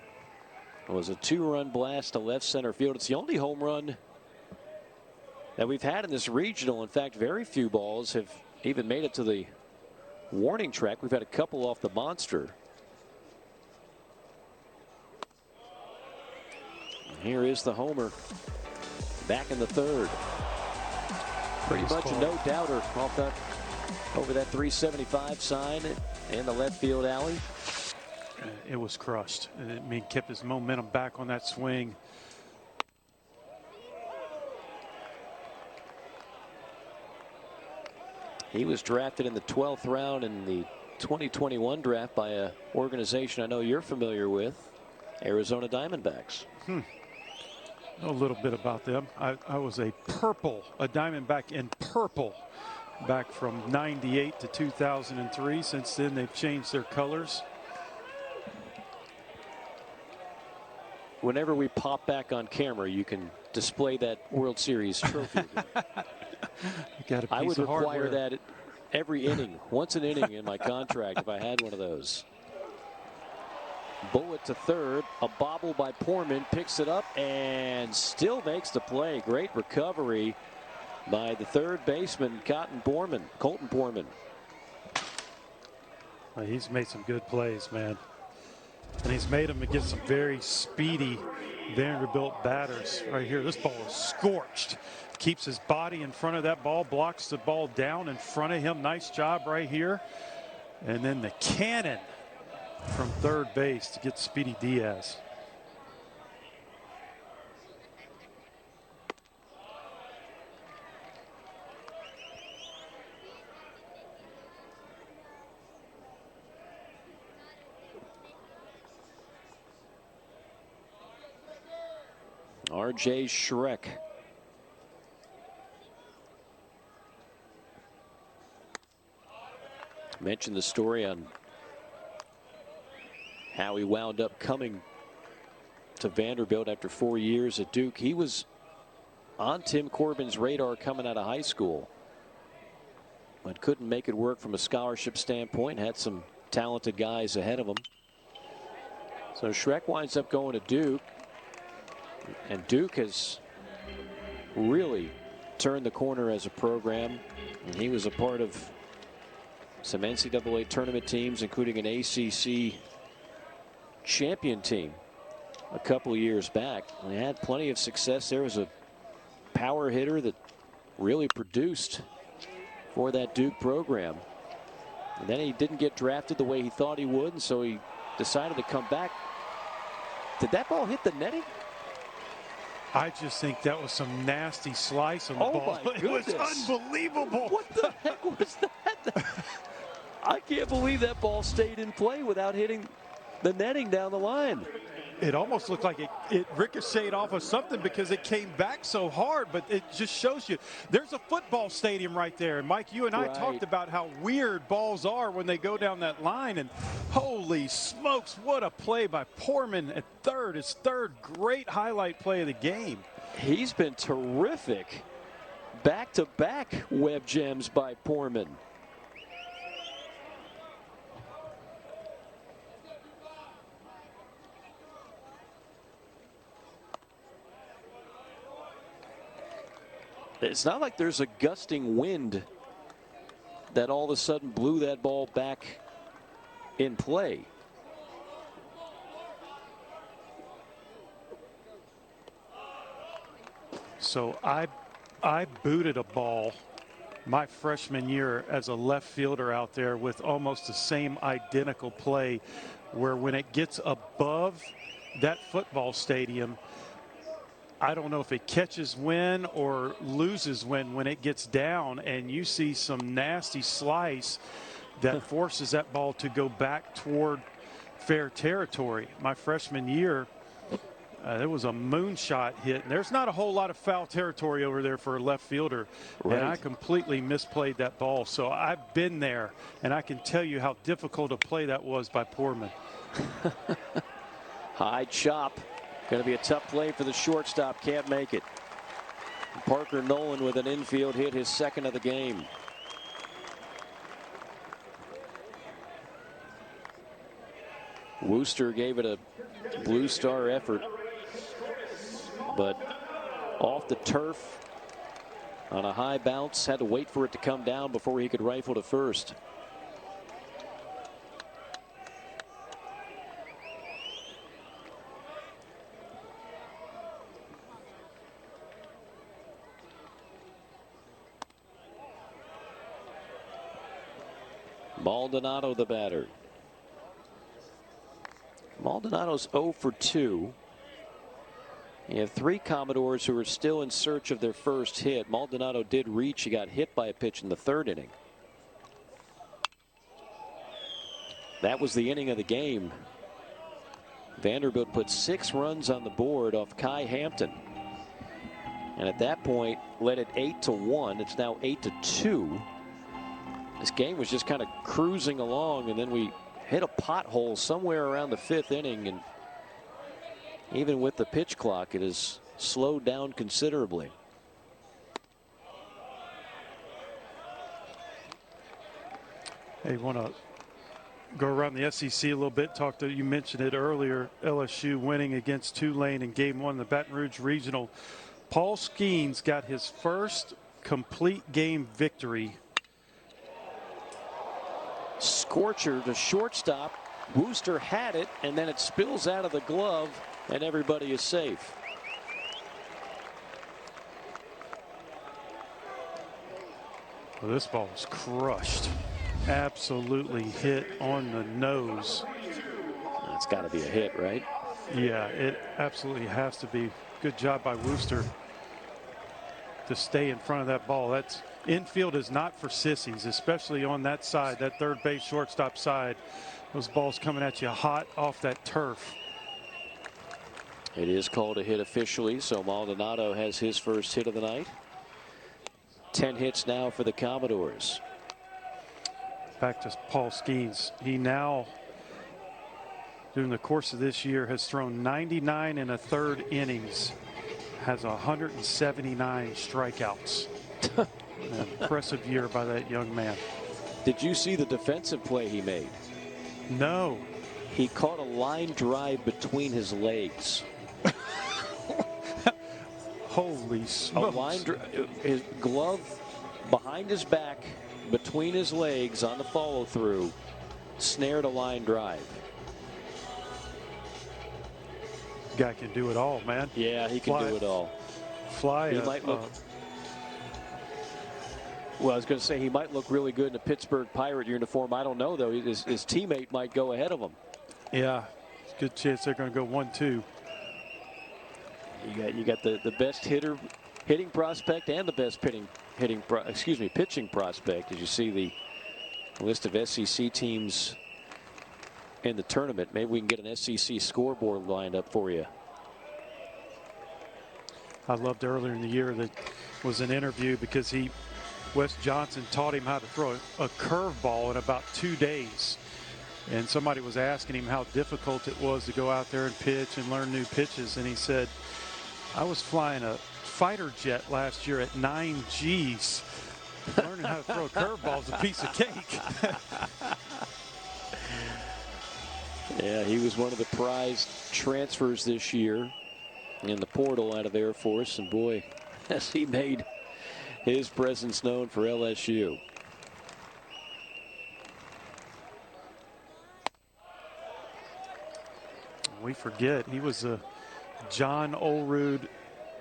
was a 2-run blast to left center field. It's the only home run that we've had in this regional. In fact, very few balls have even made it to the warning track. We've had a couple off the monster. And here is the homer back in the 3rd. Pretty much a no-doubter off that, over that 375 sign in the left field alley. It was crushed. I mean, kept his momentum back on that swing. He was drafted in the 12th round in the 2021 draft by an organization I know you're familiar with, Arizona Diamondbacks. Know a little bit about them. I was a Diamondback in purple back from '98 to 2003. Since then, they've changed their colors. Whenever we pop back on camera, you can display that World Series trophy again. I would require that every inning, once an inning in my contract if I had one of those. Bullet to third, a bobble by Poorman, picks it up and still makes the play. Great recovery by the third baseman, Colton Poorman. Well, he's made some good plays, man. And he's made them against some very speedy Vanderbilt batters. Right here, this ball is scorched. Keeps his body in front of that ball, blocks the ball down in front of him. Nice job right here. And then the cannon from third base to get Speedy Diaz. R.J. Schreck. Mentioned the story on how he wound up coming to Vanderbilt after 4 years at Duke. He was on Tim Corbin's radar coming out of high school, but couldn't make it work from a scholarship standpoint. Had some talented guys ahead of him. So Schreck winds up going to Duke, and Duke has really turned the corner as a program. And he was a part of some NCAA tournament teams, including an ACC champion team a couple of years back. They had plenty of success. There was a power hitter that really produced for that Duke program. And then he didn't get drafted the way he thought he would, and so he decided to come back. Did that ball hit the netting? I just think that was some nasty slice on the ball. My It was goodness. unbelievable. What the heck was that? I can't believe that ball stayed in play without hitting the netting down the line. It almost looked like it ricocheted off of something because it came back so hard, but it just shows you there's a football stadium right there. And Mike, you and I talked about how weird balls are when they go down that line, and holy smokes, what a play by Poorman at third. His third great highlight play of the game. He's been terrific. Back-to-back web gems by Poorman. It's not like there's a gusting wind that all of a sudden blew that ball back in play. So I booted a ball my freshman year as a left fielder out there with almost the same identical play, where when it gets above that football stadium, I don't know if it catches wind or loses wind when it gets down, and you see some nasty slice that forces that ball to go back toward fair territory. My freshman year, there was a moonshot hit, and there's not a whole lot of foul territory over there for a left fielder. Right. And I completely misplayed that ball. So I've been there, and I can tell you how difficult a play that was by Poorman. High chop. Going to be a tough play for the shortstop. Can't make it. Parker Nolan with an infield hit, his second of the game. Wooster gave it a Blue Star effort, but off the turf on a high bounce, had to wait for it to come down before he could rifle to first. Maldonado the batter. Maldonado's 0 for 2. You have three Commodores who are still in search of their first hit. Maldonado did reach. He got hit by a pitch in the third inning. That was the inning of the game. Vanderbilt put 6 runs on the board off Kai Hampton. And at that point, led it 8-1. It's now 8-2. This game was just kind of cruising along, and then we hit a pothole somewhere around the 5th inning, and even with the pitch clock, it has slowed down considerably. Hey, want to go around the SEC a little bit, you mentioned it earlier, LSU winning against Tulane in game 1 of the Baton Rouge Regional. Paul Skeens got his first complete game victory. Scorcher to shortstop. Wooster had it, and then it spills out of the glove, and everybody is safe. Well, this ball was crushed. Absolutely hit on the nose. That's got to be a hit, right? Yeah, it absolutely has to be. Good job by Wooster to stay in front of that ball. That's infield is not for sissies, especially on that side, that third base shortstop side. Those balls coming at you hot off that turf. It is called a hit officially, so Maldonado has his first hit of the night. 10 hits now for the Commodores. back to Paul Skeens. He now, during the course of this year, has thrown 99 and a third innings, has 179 strikeouts. An impressive year by that young man. Did you see the defensive play he made? No. He caught a line drive between his legs. Holy smokes. His glove behind his back, between his legs on the follow through, snared a line drive. Guy can do it all, man. Yeah, he can do it all. He might look. Well, I was going to say he might look really good in a Pittsburgh Pirate uniform. I don't know, though. His teammate might go ahead of him. Yeah, it's a good chance they're going to go 1-2. You got the best hitting prospect and the best pitching prospect. As you see the list of SEC teams in the tournament, maybe we can get an SEC scoreboard lined up for you. I loved earlier in the year that was an interview because Wes Johnson taught him how to throw a curveball in about 2 days. And somebody was asking him how difficult it was to go out there and pitch and learn new pitches. And he said, I was flying a fighter jet last year at 9 Gs. Learning how to throw a curveball is a piece of cake. Yeah, he was one of the prized transfers this year in the portal out of Air Force. And boy, has he made his presence known for LSU. We forget he was a John Olerud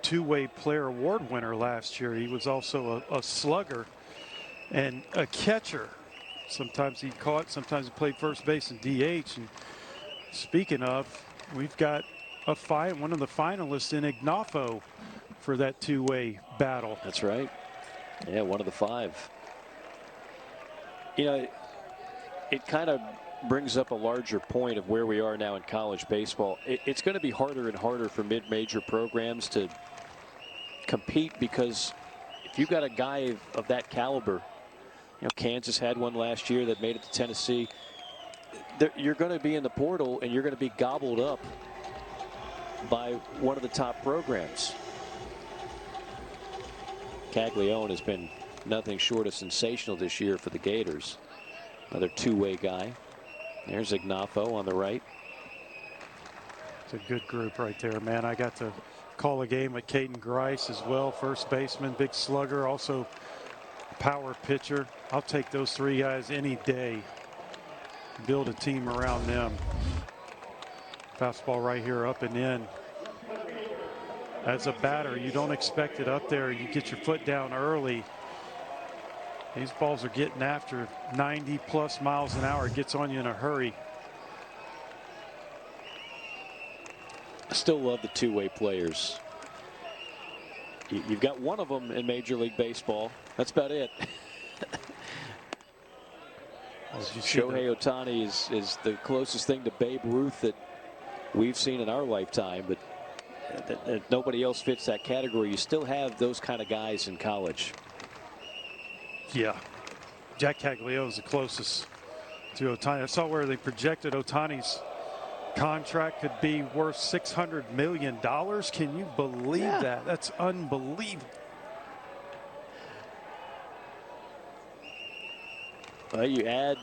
two-way player award winner last year. He was also a slugger and a catcher. Sometimes he caught, sometimes he played first base and DH. And speaking of, we've got one of the finalists in Ignafo for that two-way battle. That's right. Yeah, one of the 5. You know, it kind of brings up a larger point of where we are now in college baseball. It's going to be harder and harder for mid-major programs to compete, because if you've got a guy of that caliber, Kansas had one last year that made it to Tennessee, you're going to be in the portal and you're going to be gobbled up by one of the top programs. Caglione has been nothing short of sensational this year for the Gators. Another two-way guy. There's Ignafo on the right. It's a good group right there, man. I got to call a game with Caden Grice as well, first baseman, big slugger, also power pitcher. I'll take those 3 guys any day. Build a team around them. Fastball right here, up and in. As a batter, you don't expect it up there. You get your foot down early. These balls are getting after 90+ miles an hour. It gets on you in a hurry. I still love the two-way players. You've got one of them in Major League Baseball. That's about it. Shohei Ohtani is the closest thing to Babe Ruth that we've seen in our lifetime, but nobody else fits that category. You still have those kind of guys in college. Yeah. Jack Caglione is the closest to Ohtani. I saw where they projected Ohtani's contract could be worth $600 million. Can you believe that? That's unbelievable. Well, you add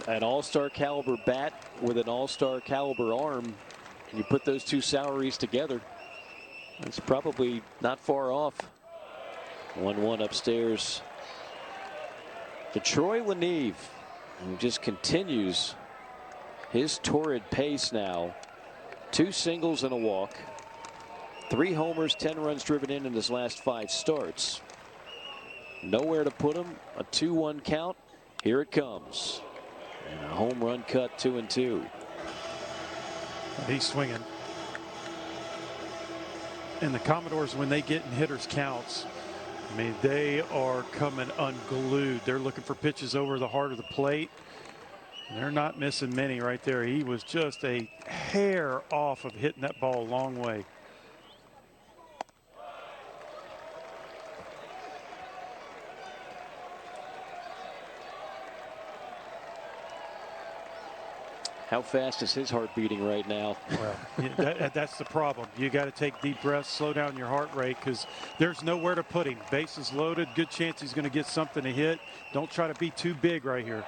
an all-star caliber bat with an all-star caliber arm, and you put those two salaries together, it's probably not far off. 1-1 upstairs to Troy Leneve, who just continues his torrid pace now. 2 singles and a walk, 3 homers, 10 runs driven in his last 5 starts. Nowhere to put him. A 2-1 count. Here it comes. And a home run cut, 2-2. He's swinging. And the Commodores, when they get in hitters' counts, I mean, they are coming unglued. They're looking for pitches over the heart of the plate. And they're not missing many right there. He was just a hair off of hitting that ball a long way. How fast is his heart beating right now? Well, that's the problem. You got to take deep breaths, slow down your heart rate, because there's nowhere to put him. Bases loaded, good chance he's going to get something to hit. Don't try to be too big right here.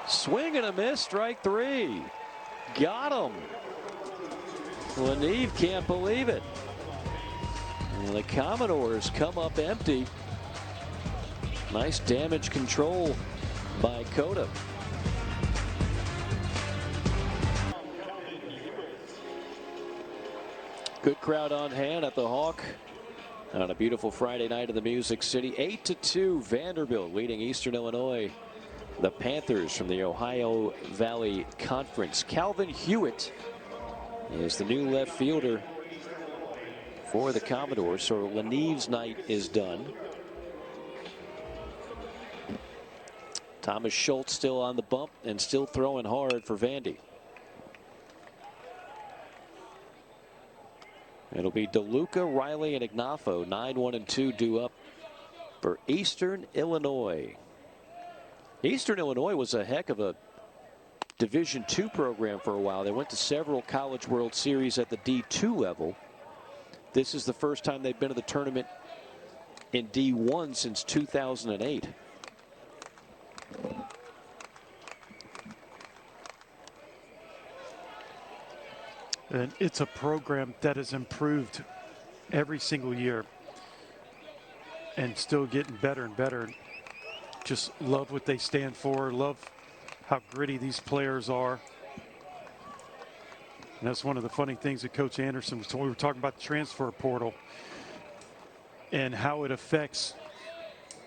Swing and a miss, strike 3. Got him. Leneve can't believe it. And the Commodores come up empty. Nice damage control by Cota. Good crowd on hand at the Hawk on a beautiful Friday night in the Music City. 8-2, Vanderbilt leading Eastern Illinois. The Panthers from the Ohio Valley Conference. Calvin Hewitt is the new left fielder for the Commodores. So Leneve's night is done. Thomas Schultz still on the bump and still throwing hard for Vandy. It'll be DeLuca, Riley, and Ignafo. 9-1 and 2 due up for Eastern Illinois. Eastern Illinois was a heck of a Division II program for a while. They went to several College World Series at the D2 level. This is the first time they've been to the tournament in D1 since 2008. And it's a program that has improved every single year and still getting better and better. Just love what they stand for, love how gritty these players are. And that's one of the funny things that Coach Anderson was, we were talking about the transfer portal and how it affects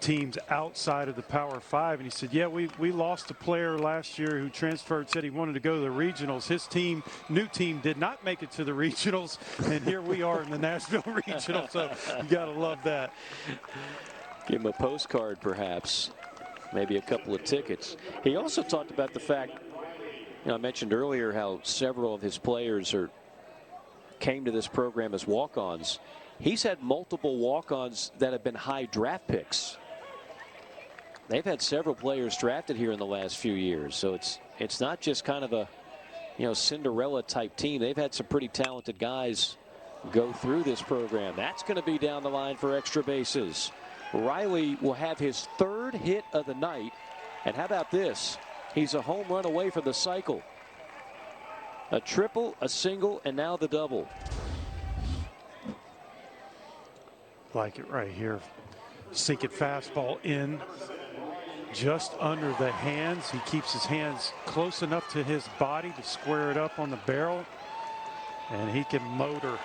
teams outside of the Power Five. And he said, yeah, we lost a player last year who transferred, said he wanted to go to the regionals. His team, new team, did not make it to the regionals. And here we are in the Nashville regional. So you got to love that. Give him a postcard, perhaps. Maybe a couple of tickets. He also talked about the fact, I mentioned earlier how several of his players came to this program as walk-ons. He's had multiple walk-ons that have been high draft picks. They've had several players drafted here in the last few years, so it's not just kind of a Cinderella type team. They've had some pretty talented guys go through this program. That's going to be down the line for extra bases. Riley will have his 3rd hit of the night, and how about this? He's a home run away from the cycle. A triple, a single, and now the double. Like it right here. Sink it fastball in. Just under the hands. He keeps his hands close enough to his body to square it up on the barrel. And he can motor.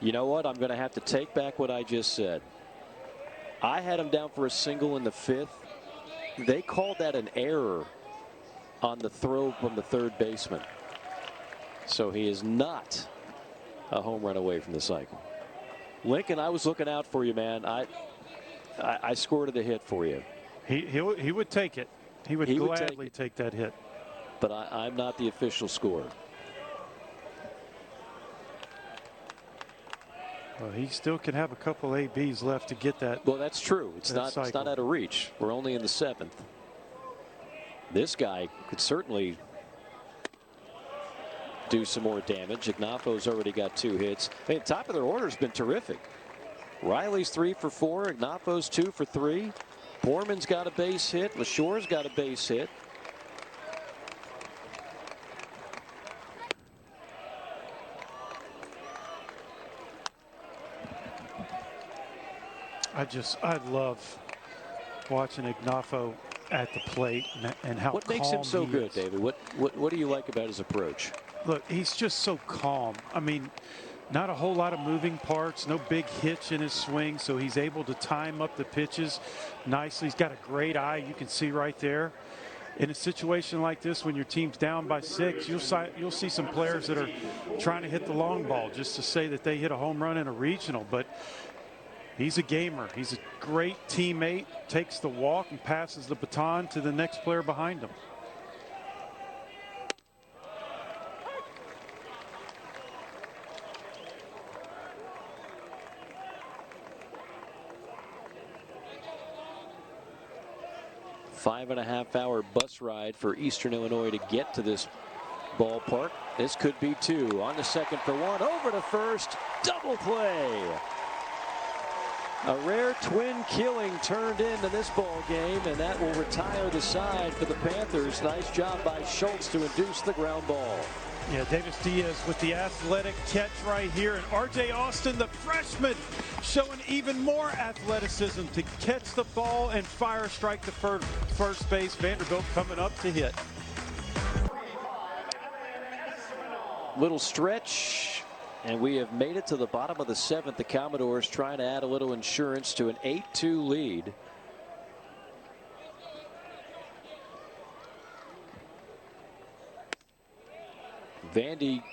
You know what? I'm going to have to take back what I just said. I had him down for a single in the 5th. They called that an error on the throw from the 3rd baseman. So he is not a home run away from the cycle. Lincoln, I was looking out for you, man. I scored a hit for you. He would take it. He would gladly take that hit. But I'm not the official scorer. Well, he still can have a couple ABs left to get that. Well, that's true. It's not out of reach. We're only in the 7th. This guy could certainly do some more damage. Ignafo's already got 2 hits. I mean, top of their order has been terrific. Riley's 3 for 4. Ignafo's 2 for 3. Borman's got a base hit. LaShore's got a base hit. I love watching Ignafo at the plate and how what makes him so good, David? What do you like about his approach? Look, he's just so calm. I mean, not a whole lot of moving parts, no big hitch in his swing, so he's able to time up the pitches nicely. He's got a great eye, you can see right there. In a situation like this, when your team's down by 6, you'll see some players that are trying to hit the long ball just to say that they hit a home run in a regional, but he's a gamer. He's a great teammate, takes the walk and passes the baton to the next player behind him. 5.5-hour bus ride for Eastern Illinois to get to this ballpark. This could be two. On the second for one. Over to first. Double play. A rare twin killing turned into this ball game, and that will retire the side for the Panthers. Nice job by Schultz to induce the ground ball. Yeah, Davis Diaz with the athletic catch right here. And R.J. Austin, the freshman, showing even more athleticism to catch the ball and fire strike to first base. Vanderbilt coming up to hit. Little stretch, and we have made it to the bottom of the seventh. The Commodores trying to add a little insurance to an 8-2 lead. Vandy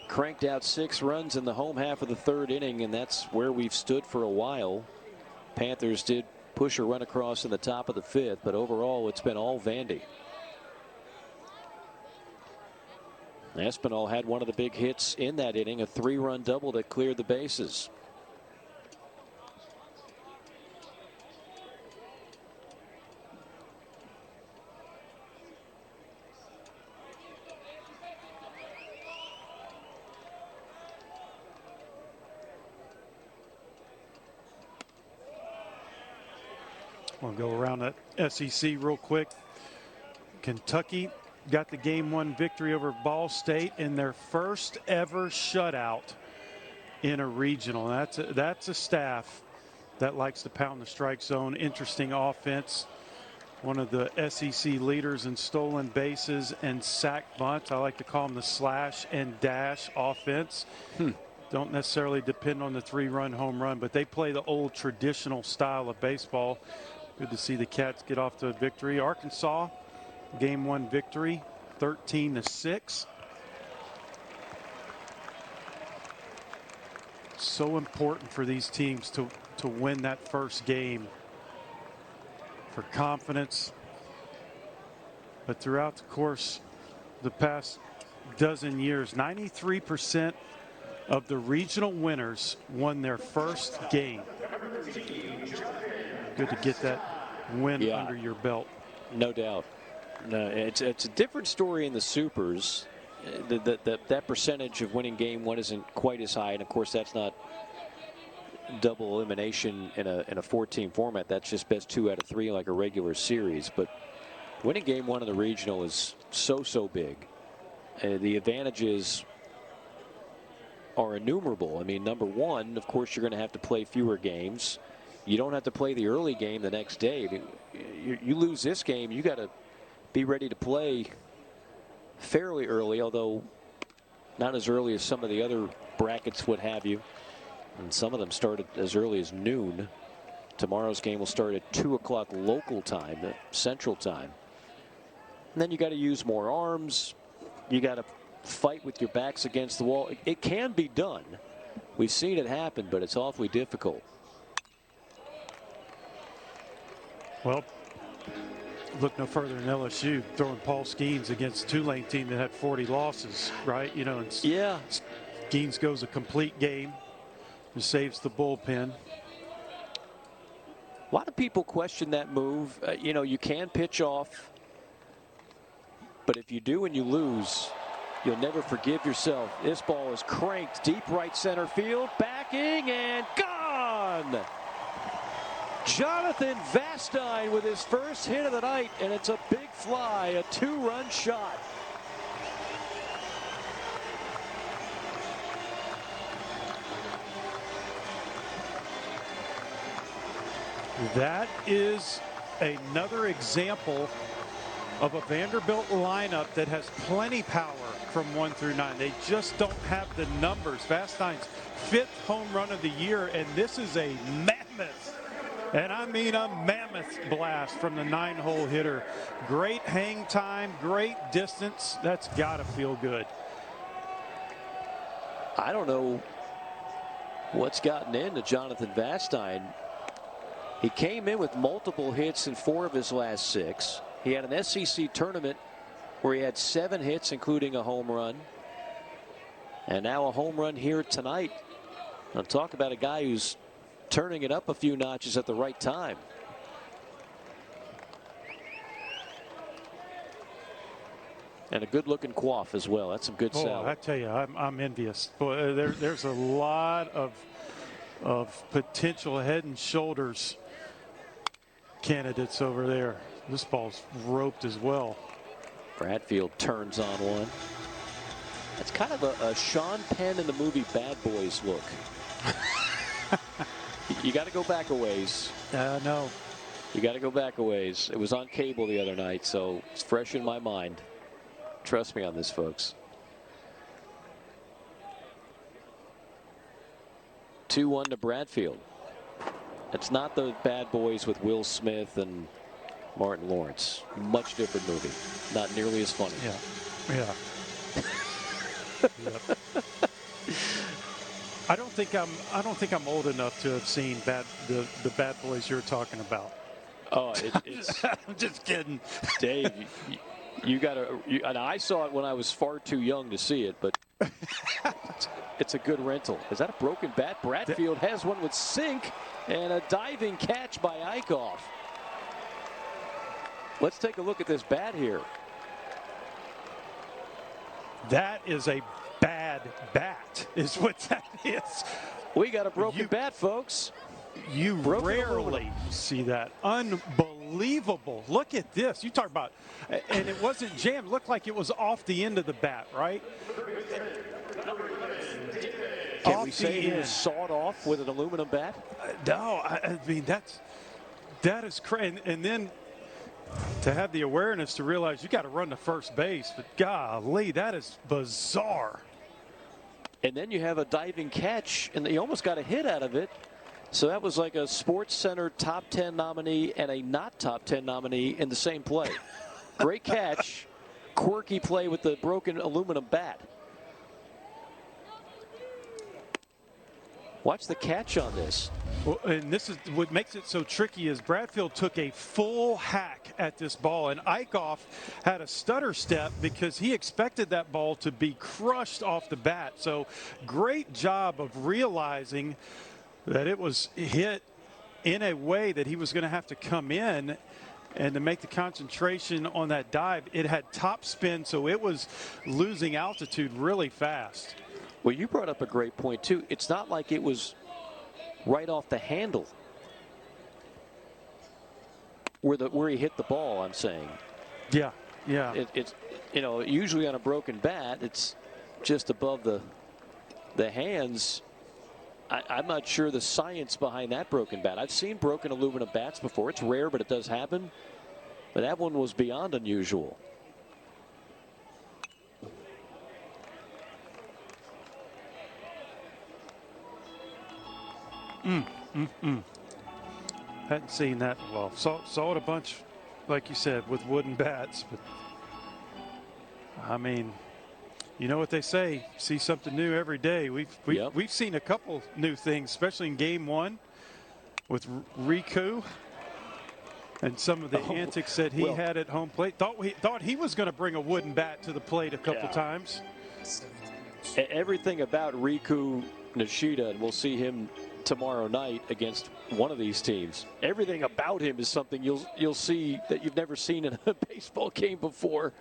cranked out 6 runs in the home half of the third inning, and that's where we've stood for a while. Panthers did push a run across in the top of the fifth, but overall it's been all Vandy. Espinal had one of the big hits in that inning, a 3-run double that cleared the bases. We'll go around that SEC real quick. Kentucky got the game 1 victory over Ball State in their first ever shutout in a regional. That's a staff that likes to pound the strike zone. Interesting offense. One of the SEC leaders in stolen bases and sack bunts. I like to call them the slash and dash offense. Don't necessarily depend on the 3-run home run, but they play the old traditional style of baseball. Good to see the Cats get off to a victory. Arkansas, game 1 victory, 13-6. So important for these teams to win that first game for confidence. But throughout the course the past dozen years, 93% of the regional winners won their first game. Good to get that win under your belt. No doubt. No, it's a different story in the Supers. That percentage of winning game 1 isn't quite as high, and of course that's not double elimination in a 4-team format. That's just best 2 out of 3 like a regular series. But winning game 1 of the regional is so big. The advantages are innumerable. I mean, number 1, of course, you're going to have to play fewer games. You don't have to play the early game the next day. You lose this game, you got to be ready to play fairly early, although not as early as some of the other brackets would have you. And some of them started as early as noon. Tomorrow's game will start at 2 o'clock local time, Central Time. And then you got to use more arms. You got to fight with your backs against the wall. It can be done. We've seen it happen, but it's awfully difficult. Well, look no further than LSU throwing Paul Skeens against a Tulane team that had 40 losses, right? You know, and yeah. Skeens goes a complete game and saves the bullpen. A lot of people question that move. You know, you can pitch off, but if you do and you lose, you'll never forgive yourself. This ball is cranked deep right center field, backing and gone. Jonathan Vastine with his first hit of the night, and it's a big fly, a 2-run shot. That is another example of a Vanderbilt lineup that has plenty power from 1 through 9. They just don't have the numbers. Vastine's 5th home run of the year, and this is a mammoth, and I mean a mammoth blast from the 9-hole hitter. Great hang time, great distance. That's got to feel good. I don't know what's gotten into Jonathan Vastine. He came in with multiple hits in 4 of his last 6. He had an SEC tournament where he had 7 hits, including a home run. And now a home run here tonight. I'll talk about a guy who's turning it up a few notches at the right time. And a good-looking quaff as well. That's some good salad. I tell you, I'm envious. Boy, there's a lot of potential head and shoulders candidates over there. This ball's roped as well. Bradfield turns on one. It's kind of a Sean Penn in the movie Bad Boys look. You got to go back a ways. No. You got to go back a ways. It was on cable the other night, so it's fresh in my mind. Trust me on this, folks. 2-1 to Bradfield. It's not the Bad Boys with Will Smith and Martin Lawrence. Much different movie. Not nearly as funny. Yeah. Yep. I don't think I'm old enough to have seen the Bad Boys you're talking about. Oh, it's. I'm just kidding, Dave. You gotta. And I saw it when I was far too young to see it, but it's a good rental. Is that a broken bat? Bradfield has one with sink and a diving catch by Eichhoff. Let's take a look at this bat here. That is a bad bat, is what that is. We got a broken bat, folks. You Broken rarely aluminum. see that. Unbelievable. Look at this. You talk about, and it wasn't jammed. It looked like it was off the end of the bat, right? Can we say he was sawed off with an aluminum bat? No, I mean, that is crazy. And then to have the awareness to realize you got to run to first base, but golly, that is bizarre. And then you have a diving catch, and you almost got a hit out of it. So that was like a Sports Center top 10 nominee and a not top 10 nominee in the same play. Great catch, quirky play with the broken aluminum bat. Watch the catch on this. Well, and this is what makes it so tricky is Bradfield took a full hack at this ball, and Eichhoff had a stutter step because he expected that ball to be crushed off the bat. So great job of realizing that it was hit in a way that he was going to have to come in and to make the concentration on that dive. It had top spin, so it was losing altitude really fast. Well, you brought up a great point, too. It's not like it was right off the handle where he hit the ball, I'm saying. Yeah. It's, usually on a broken bat, it's just above the hands. I'm not sure the science behind that broken bat. I've seen broken aluminum bats before. It's rare, but it does happen. But that one was beyond unusual. Hadn't seen that in a while. Saw it a bunch, like you said, with wooden bats. But I mean, you know what they say: see something new every day. We've seen a couple new things, especially in Game 1 with Riku and some of the antics that he had at home plate. Thought he was going to bring a wooden bat to the plate a couple times. Everything about Riku Nishida, and we'll see him tomorrow night against one of these teams. Everything about him is something you'll see that you've never seen in a baseball game before.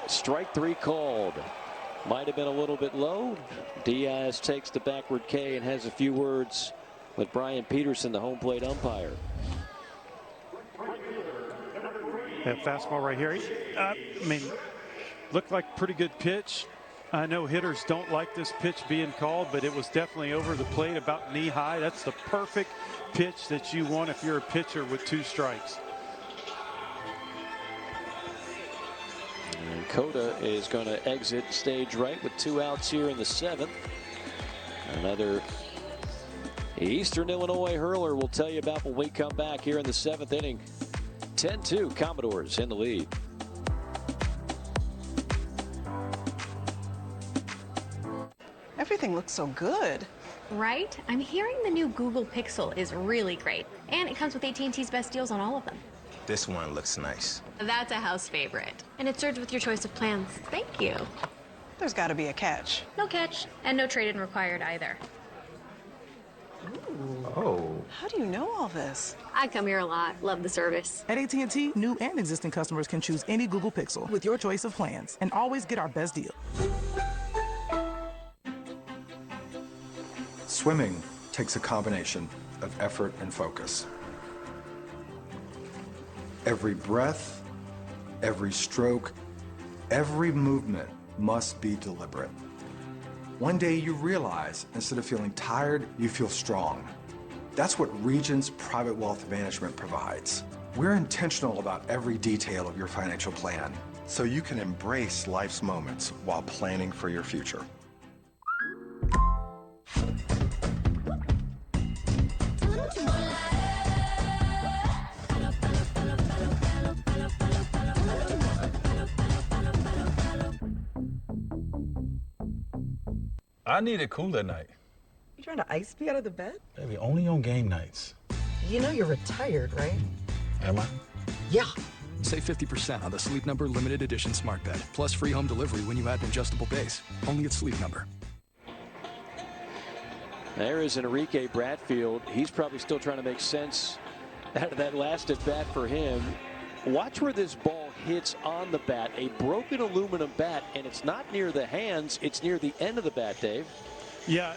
Strike 3 called. Might have been a little bit low. Diaz takes the backward K and has a few words with Brian Peterson, the home plate umpire. That fastball right here. I mean, looked like a pretty good pitch. I know hitters don't like this pitch being called, but it was definitely over the plate, about knee high. That's the perfect pitch that you want if you're a pitcher with 2 strikes. And Cota is going to exit stage right with 2 outs here in the 7th. Another Eastern Illinois hurler we'll tell you about when we come back here in the 7th inning. 10-2, Commodores in the lead. Everything looks so good. Right? I'm hearing the new Google Pixel is really great. And it comes with AT&T's best deals on all of them. This one looks nice. That's a house favorite. And it's served with your choice of plans. Thank you. There's got to be a catch. No catch. And no trade-in required either. Oh. How do you know all this? I come here a lot. Love the service. At AT&T, new and existing customers can choose any Google Pixel with your choice of plans and always get our best deal. Swimming takes a combination of effort and focus. Every breath, every stroke, every movement must be deliberate. One day you realize, instead of feeling tired, you feel strong. That's what Regions Private Wealth Management provides. We're intentional about every detail of your financial plan, so you can embrace life's moments while planning for your future. I need it cooler night. You trying to ice me out of the bed? Baby, only on game nights. You know you're retired, right? Am I? Yeah. Save 50% on the Sleep Number limited edition smart bed, plus free home delivery when you add an adjustable base. Only at Sleep Number. There is Enrique Bradfield. He's probably still trying to make sense out of that last at bat for him. Watch where this ball hits on the bat. A broken aluminum bat, and it's not near the hands. It's near the end of the bat, Dave. Yeah,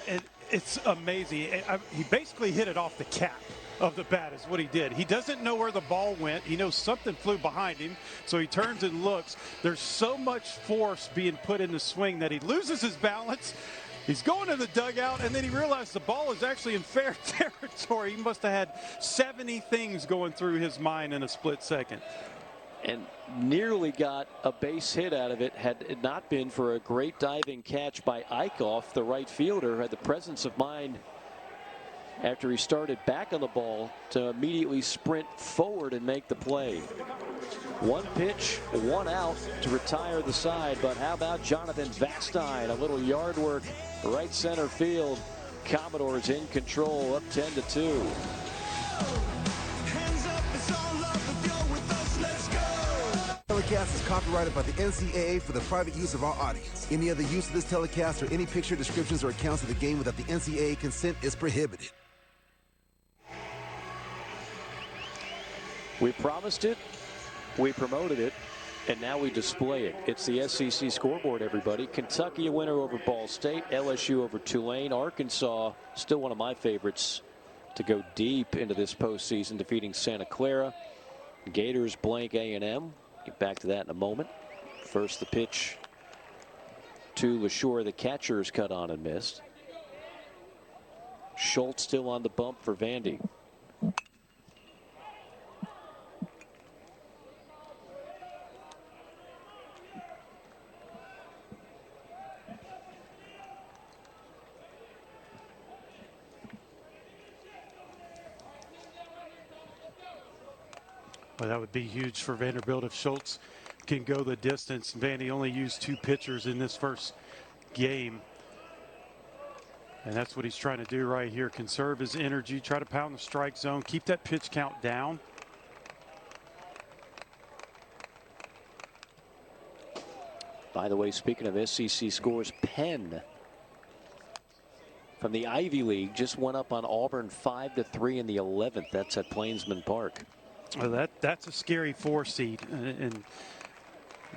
it's amazing. He basically hit it off the cap of the bat is what he did. He doesn't know where the ball went. He knows something flew behind him, so he turns and looks. There's so much force being put in the swing that he loses his balance. He's going to the dugout, and then he realized the ball is actually in fair territory. He must have had 70 things going through his mind in a split second. And nearly got a base hit out of it had it not been for a great diving catch by Eichhoff, the right fielder, had the presence of mind after he started back on the ball to immediately sprint forward and make the play. One pitch, one out to retire the side, but how about Jonathan Vastine? A little yard work, right center field. Commodores in control, up 10-2. Telecast is copyrighted by the NCAA for the private use of our audience. Any other use of this telecast or any picture, descriptions, or accounts of the game without the NCAA consent is prohibited. We promised it, we promoted it, and now we display it. It's the SEC scoreboard, everybody. Kentucky a winner over Ball State, LSU over Tulane, Arkansas still one of my favorites to go deep into this postseason, defeating Santa Clara. Gators blank A&M. Get back to that in a moment. First the pitch to LaSure. The catcher is cut on and missed. Schultz still on the bump for Vandy. Well, that would be huge for Vanderbilt if Schultz can go the distance. Vandy only used 2 pitchers in this first game. And that's what he's trying to do right here. Conserve his energy, try to pound the strike zone, keep that pitch count down. By the way, speaking of SEC scores, Penn from the Ivy League just went up on Auburn 5-3 in the 11th. That's at Plainsman Park. Well, that's a scary 4 seed, and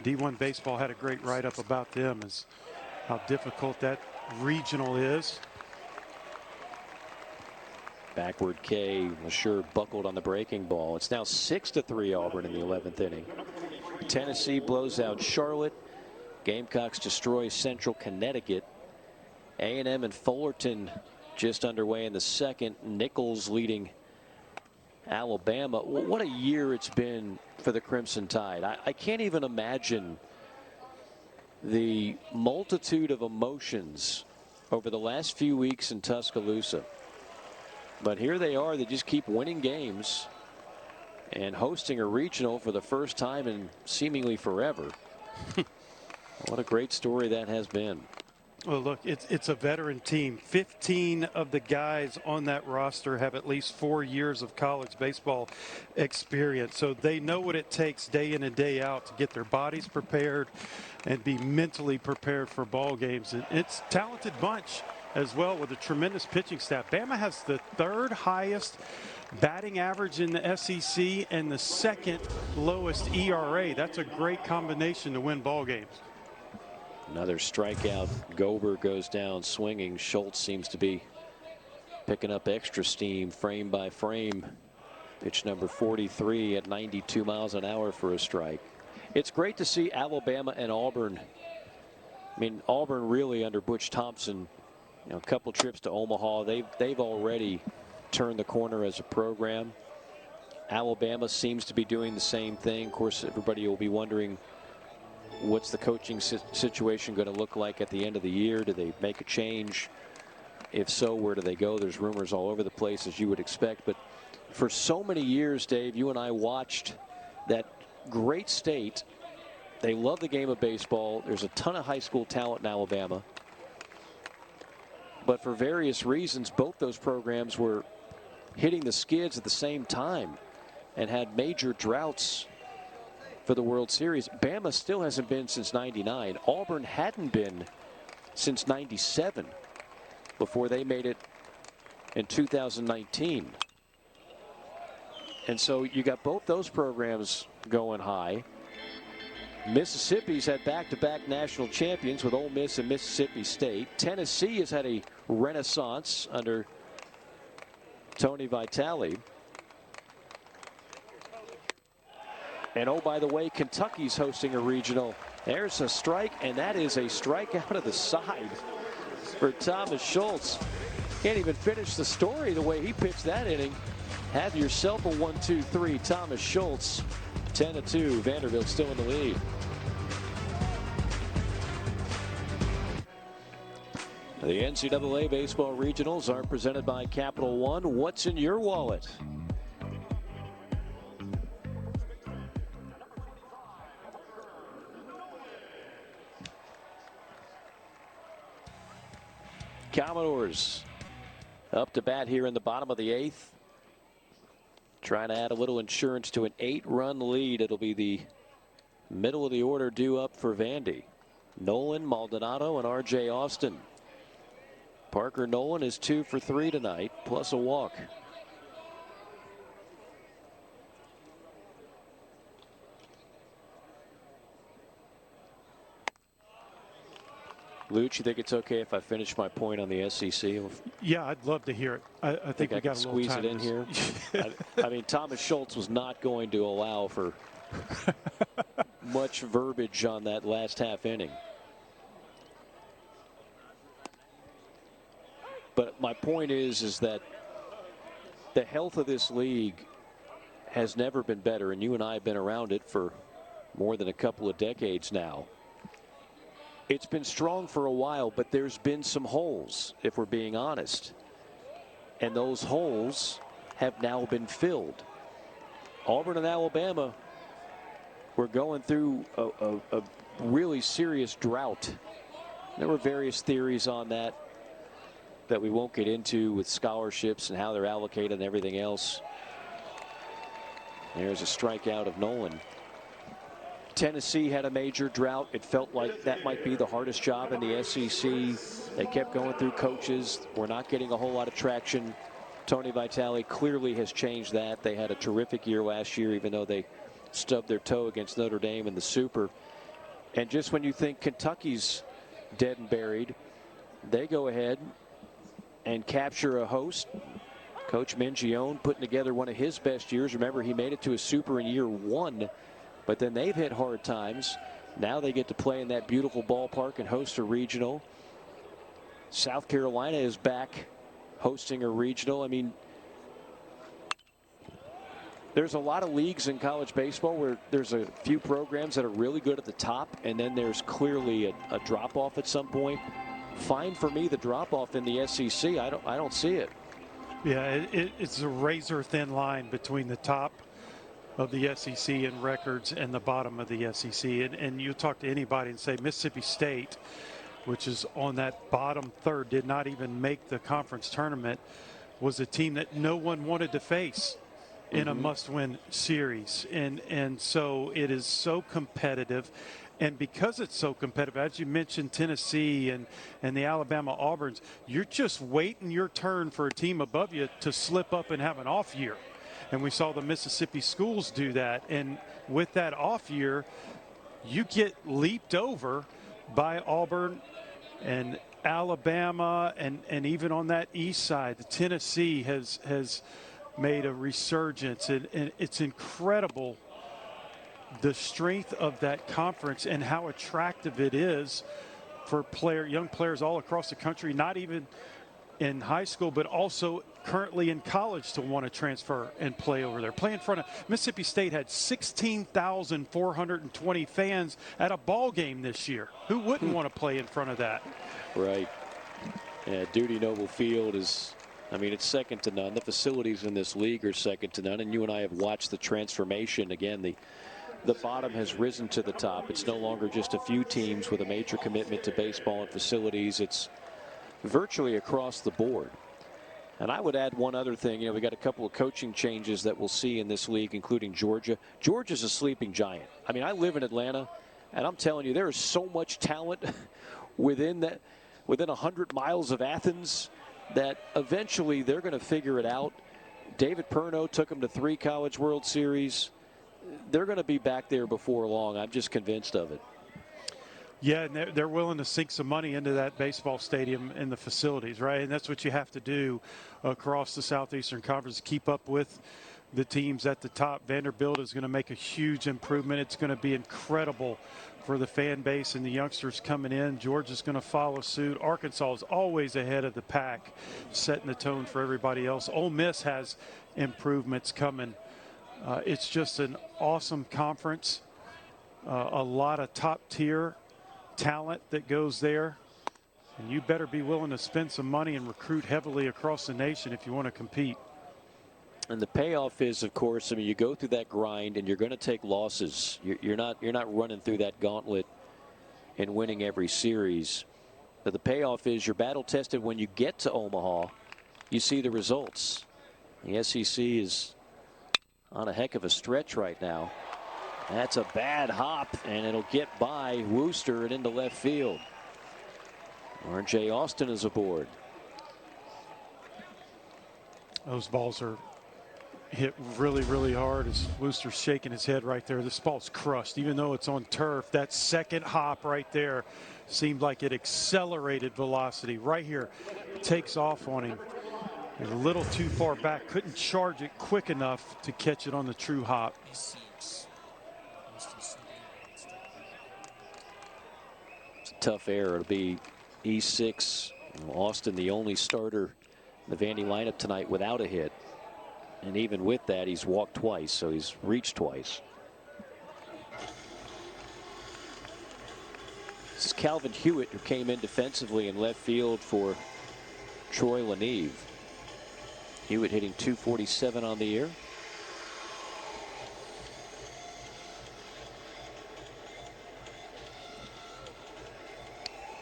D1 baseball had a great write-up about them, as how difficult that regional is. Backward K, LaSure buckled on the breaking ball. It's now 6-3 Auburn in the 11th inning. Tennessee blows out Charlotte. Gamecocks destroy Central Connecticut. A&M and Fullerton just underway in the second. Nichols leading Alabama. What a year it's been for the Crimson Tide. I can't even imagine the multitude of emotions over the last few weeks in Tuscaloosa. But here they are. They just keep winning games and hosting a regional for the first time in seemingly forever. What a great story that has been. Well, look, it's a veteran team. 15 of the guys on that roster have at least 4 years of college baseball experience. So they know what it takes day in and day out to get their bodies prepared and be mentally prepared for ball games. And it's a talented bunch. as well with a tremendous pitching staff. Bama has the 3rd highest batting average in the SEC and the 2nd lowest ERA. That's a great combination to win ball games. Another strikeout. Gober goes down swinging. Schultz seems to be picking up extra steam frame by frame. Pitch number 43 at 92 miles an hour for a strike. It's great to see Alabama and Auburn. I mean, Auburn really under Butch Thompson, you know, a couple trips to Omaha. They've already turned the corner as a program. Alabama seems to be doing the same thing. Of course, everybody will be wondering, what's the coaching situation going to look like at the end of the year? Do they make a change? If so, where do they go? There's rumors all over the place, as you would expect. But for so many years, Dave, you and I watched that great state. They love the game of baseball. There's a ton of high school talent in Alabama. But for various reasons, both those programs were hitting the skids at the same time and had major droughts for the World Series. Bama still hasn't been since '99. Auburn hadn't been since '97 before they made it in 2019. And so you got both those programs going high. Mississippi's had back-to-back national champions with Ole Miss and Mississippi State. Tennessee has had a renaissance under Tony Vitale. And oh, by the way, Kentucky's hosting a regional. There's a strike, and that is a strike out of the side for Thomas Schultz. Can't even finish the story the way he pitched that inning. Have yourself a 1-2-3. Thomas Schultz, 10-2. Vanderbilt still in the lead. The NCAA baseball regionals are presented by Capital One. What's in your wallet? Commodores up to bat here in the bottom of the 8th. Trying to add a little insurance to an 8-run lead. It'll be the middle of the order due up for Vandy. Nolan, Maldonado, and R.J. Austin. Parker Nolan is 2 for 3 tonight, plus a walk. Luch, you think it's okay if I finish my point on the SEC? Yeah, I'd love to hear it. I think we got a little squeeze time it in here. I mean, Thomas Schultz was not going to allow for much verbiage on that last half inning. But my point is that the health of this league has never been better, and you and I have been around it for more than a couple of decades now. It's been strong for a while, but there's been some holes, if we're being honest. And those holes have now been filled. Auburn and Alabama were going through a really serious drought. There were various theories on that we won't get into, with scholarships and how they're allocated and everything else. There's a strikeout of Nolan. Tennessee had a major drought. It felt like that might be the hardest job in the SEC. They kept going through coaches. We're not getting a whole lot of traction. Tony Vitale clearly has changed that. They had a terrific year last year, even though they stubbed their toe against Notre Dame in the Super. And just when you think Kentucky's dead and buried, they go ahead and capture a host. Coach Mingione putting together one of his best years. Remember, he made it to a Super in year 1. But then they've hit hard times. Now they get to play in that beautiful ballpark and host a regional. South Carolina is back hosting a regional. I mean, there's a lot of leagues in college baseball where there's a few programs that are really good at the top, and then there's clearly a drop-off at some point. Fine for me, the drop-off in the SEC. I don't see it. Yeah, it's a razor-thin line between the top of the SEC in records and the bottom of the SEC. And you talk to anybody and say Mississippi State, which is on that bottom third, did not even make the conference tournament, was a team that no one wanted to face in a must-win series. And so it is so competitive. And because it's so competitive, as you mentioned, Tennessee and the Alabama Auburns, you're just waiting your turn for a team above you to slip up and have an off year. And we saw the Mississippi schools do that. And with that off year, you get leaped over by Auburn and Alabama, and even on that east side, the Tennessee has made a resurgence. And it's incredible the strength of that conference and how attractive it is for young players all across the country, not even in high school, but also currently in college, to want to transfer and play over there. Play in front of Mississippi State had 16,420 fans at a ball game this year. Who wouldn't want to play in front of that? Right. Yeah, Duty Noble Field is, I mean, it's second to none. The facilities in this league are second to none, and you and I have watched the transformation. Again, the bottom has risen to the top. It's no longer just a few teams with a major commitment to baseball and facilities. It's virtually across the board. And I would add one other thing. You know, we got a couple of coaching changes that we'll see in this league, including Georgia. Georgia's a sleeping giant. I mean, I live in Atlanta, and I'm telling you, there is so much talent within 100 miles of Athens that eventually they're going to figure it out. David Perno took them to 3 College World Series. They're going to be back there before long. I'm just convinced of it. Yeah, and they're willing to sink some money into that baseball stadium and the facilities, right? And that's what you have to do across the Southeastern Conference to keep up with the teams at the top. Vanderbilt is going to make a huge improvement. It's going to be incredible for the fan base and the youngsters coming in. Georgia's going to follow suit. Arkansas is always ahead of the pack, setting the tone for everybody else. Ole Miss has improvements coming. It's just an awesome conference. A lot of top-tier talent that goes there. And you better be willing to spend some money and recruit heavily across the nation if you want to compete. And the payoff is, of course, I mean, you go through that grind and you're going to take losses. You're not running through that gauntlet and winning every series. But the payoff is you're battle tested when you get to Omaha. You see the results. The SEC is on a heck of a stretch right now. That's a bad hop, and it'll get by Wooster and into left field. R.J. Austin is aboard. Those balls are hit really, really hard as Wooster's shaking his head right there. This ball's crushed, even though it's on turf. That second hop right there seemed like it accelerated velocity. Right here, takes off on him. A little too far back, couldn't charge it quick enough to catch it on the true hop. It's a tough error. It'll be E6. Austin, the only starter in the Vandy lineup tonight without a hit. And even with that, he's walked twice, so he's reached twice. This is Calvin Hewitt, who came in defensively in left field for Troy Leneve. Hewitt hitting .247 on the year.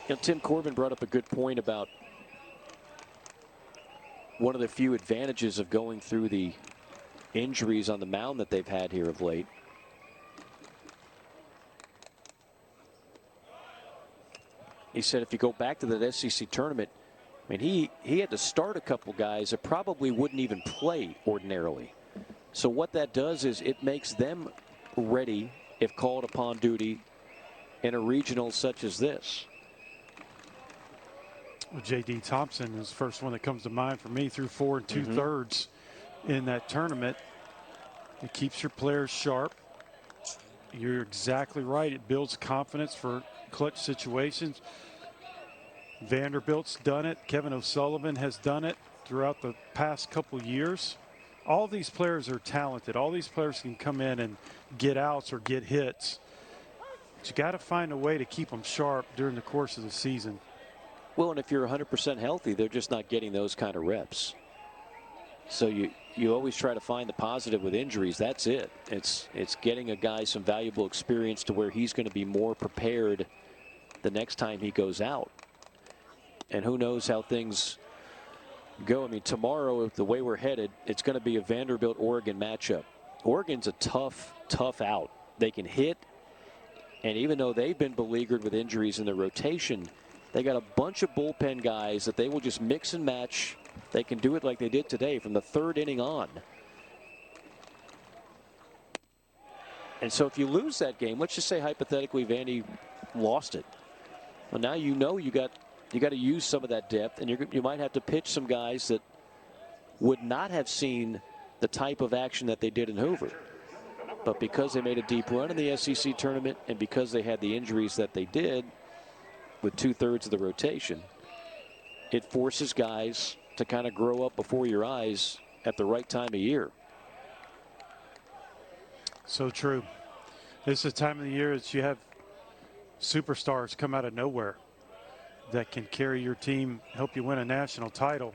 You know, Tim Corbin brought up a good point about one of the few advantages of going through the injuries on the mound that they've had here of late. He said if you go back to that SEC tournament, I mean, he had to start a couple guys that probably wouldn't even play ordinarily. So what that does is it makes them ready if called upon duty in a regional such as this. Well, J.D. Thompson is the first one that comes to mind for me. Through 4 2/3 in that tournament. It keeps your players sharp. You're exactly right. It builds confidence for clutch situations. Vanderbilt's done it. Kevin O'Sullivan has done it throughout the past couple years. All these players are talented. All these players can come in and get outs or get hits. But you got to find a way to keep them sharp during the course of the season. Well, and if you're 100% healthy, they're just not getting those kind of reps. So you always try to find the positive with injuries. That's it. It's getting a guy some valuable experience to where he's going to be more prepared the next time he goes out. And who knows how things go. I mean, tomorrow, the way we're headed, it's going to be a Vanderbilt-Oregon matchup. Oregon's a tough out. They can hit, And even though they've been beleaguered with injuries in the rotation, they got a bunch of bullpen guys that they will just mix and match. They can do it like they did today from the third inning on. And so if you lose that game, let's just say hypothetically Vandy lost it. Well, now you know you got to use some of that depth, and you might have to pitch some guys that would not have seen the type of action that they did in Hoover. But because they made a deep run in the SEC tournament and because they had the injuries that they did with 2/3 of the rotation, it forces guys to kind of grow up before your eyes at the right time of year. So true. This is the time of the year that you have superstars come out of nowhere that can carry your team, help you win a national title.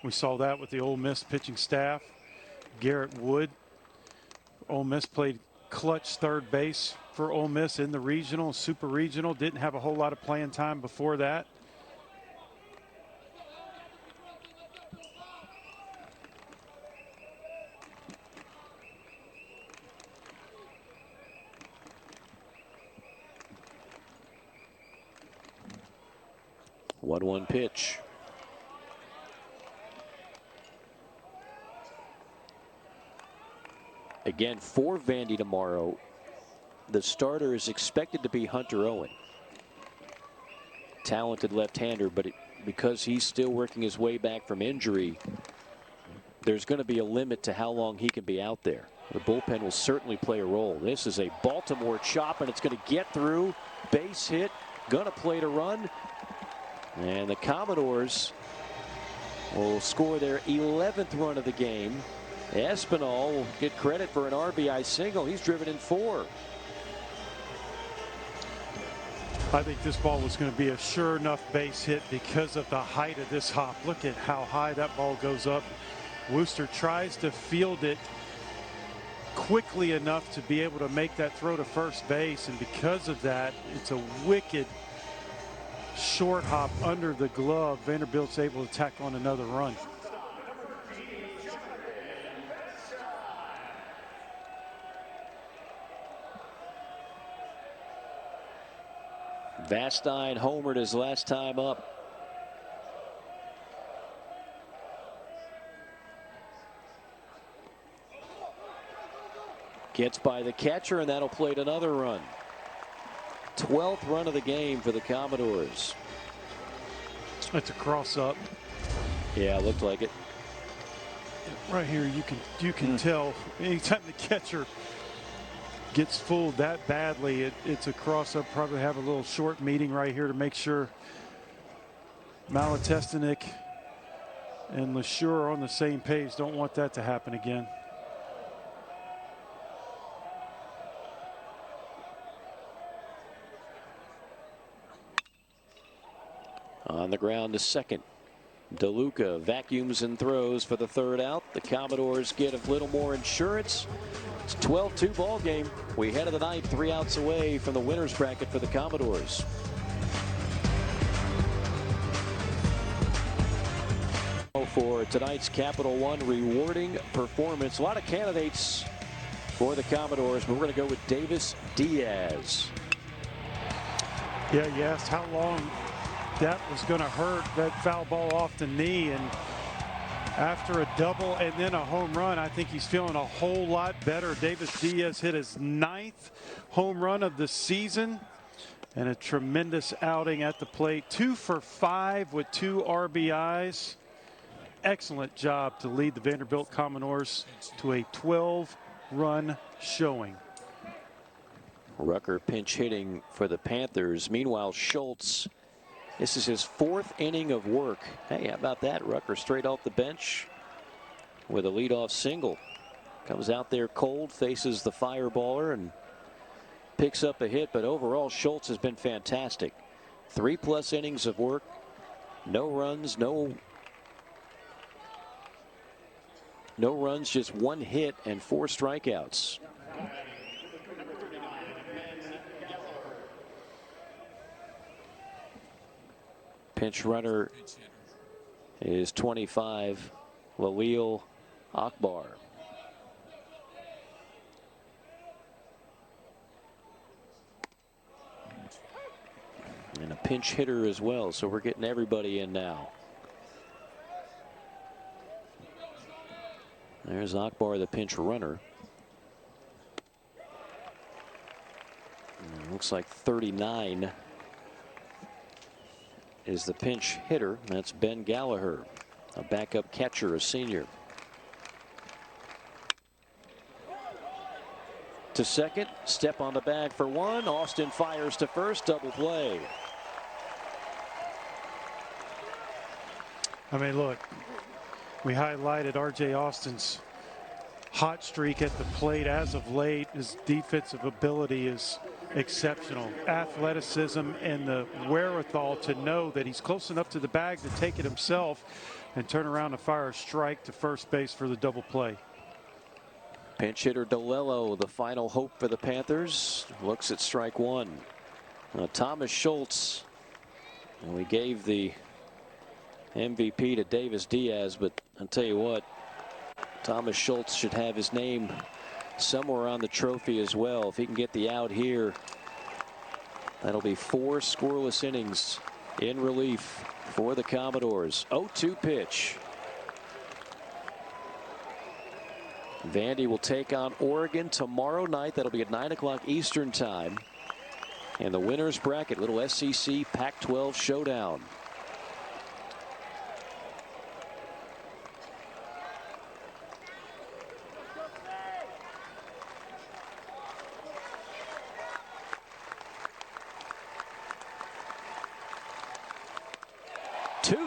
We saw that with the Ole Miss pitching staff. Garrett Wood. Ole Miss played clutch third base for Ole Miss in the regional, super regional. Didn't have a whole lot of playing time before that. One pitch. Again, for Vandy tomorrow, the starter is expected to be Hunter Owen. Talented left-hander, but because he's still working his way back from injury, there's going to be a limit to how long he can be out there. The bullpen will certainly play a role. This is a Baltimore chop, and it's going to get through. Base hit, going to play to run. And the Commodores will score their 11th run of the game. Espinal will get credit for an RBI single. He's driven in 4. I think this ball was going to be a sure enough base hit because of the height of this hop. Look at how high that ball goes up. Wooster tries to field it quickly enough to be able to make that throw to first base, and because of that, it's a wicked short hop under the glove. Vanderbilt's able to tack on another run. Vastine homered his last time up. Gets by the catcher, and that'll plate another run. 12th run of the game for the Commodores. It's a cross up. Yeah, it looked like it. Right here, you can tell anytime the catcher gets fooled that badly, it's a cross up. Probably have a little short meeting right here to make sure Malatestenik and LeSure are on the same page. Don't want that to happen again. On the ground to second. DeLuca vacuums and throws for the third out. The Commodores get a little more insurance. It's a 12-2 ball game. We head of the ninth, 3 outs away from the winner's bracket for the Commodores. For tonight's Capital One rewarding performance. A lot of candidates for the Commodores, but we're going to go with Davis Diaz. Yeah, you asked how long that was going to hurt, that foul ball off the knee, and after a double and then a home run, I think he's feeling a whole lot better. Davis Diaz hit his 9th home run of the season and a tremendous outing at the plate. 2 for 5 with 2 RBIs. Excellent job to lead the Vanderbilt Commodores to a 12-run showing. Rucker pinch hitting for the Panthers. Meanwhile, Schultz, this is his 4th inning of work. Hey, how about that? Rucker straight off the bench with a leadoff single. Comes out there cold, faces the fireballer, and picks up a hit. But overall, Schultz has been fantastic. 3+ innings of work. No runs, no runs, just 1 hit and 4 strikeouts. Pinch runner is 25, Lalil Akbar. And a pinch hitter as well, so we're getting everybody in now. There's Akbar, the pinch runner. And looks like 39 is the pinch hitter. That's Ben Gallagher, a backup catcher, a senior. To second, step on the bag for one. Austin fires to first, double play. I mean, look, we highlighted R.J. Austin's hot streak at the plate as of late. His defensive ability is exceptional. Athleticism and the wherewithal to know that he's close enough to the bag to take it himself and turn around and fire a strike to first base for the double play. Pinch hitter DeLello, the final hope for the Panthers, looks at strike one. Thomas Schultz, and we gave the MVP to Davis Diaz, but I'll tell you what, Thomas Schultz should have his name somewhere on the trophy as well. If he can get the out here, that'll be 4 scoreless innings in relief for the Commodores. 0-2 pitch. Vandy will take on Oregon tomorrow night. That'll be at 9 o'clock Eastern time. And the winner's bracket, little SEC Pac-12 showdown.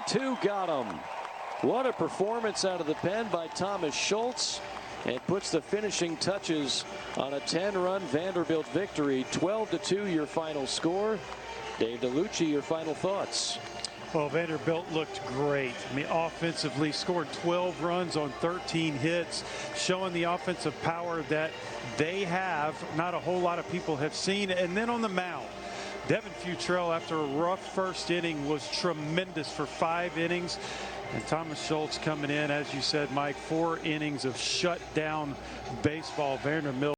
Two got him. What a performance out of the pen by Thomas Schultz. And puts the finishing touches on a 10-run Vanderbilt victory. 12-2 your final score. Dave DeLucci, your final thoughts. Well, Vanderbilt looked great. I mean, offensively scored 12 runs on 13 hits, showing the offensive power that they have. Not a whole lot of people have seen. And then on the mound, Devin Futrell, after a rough first inning, was tremendous for 5 innings. And Thomas Schultz coming in, as you said, Mike, 4 innings of shutdown baseball. Vanderbilt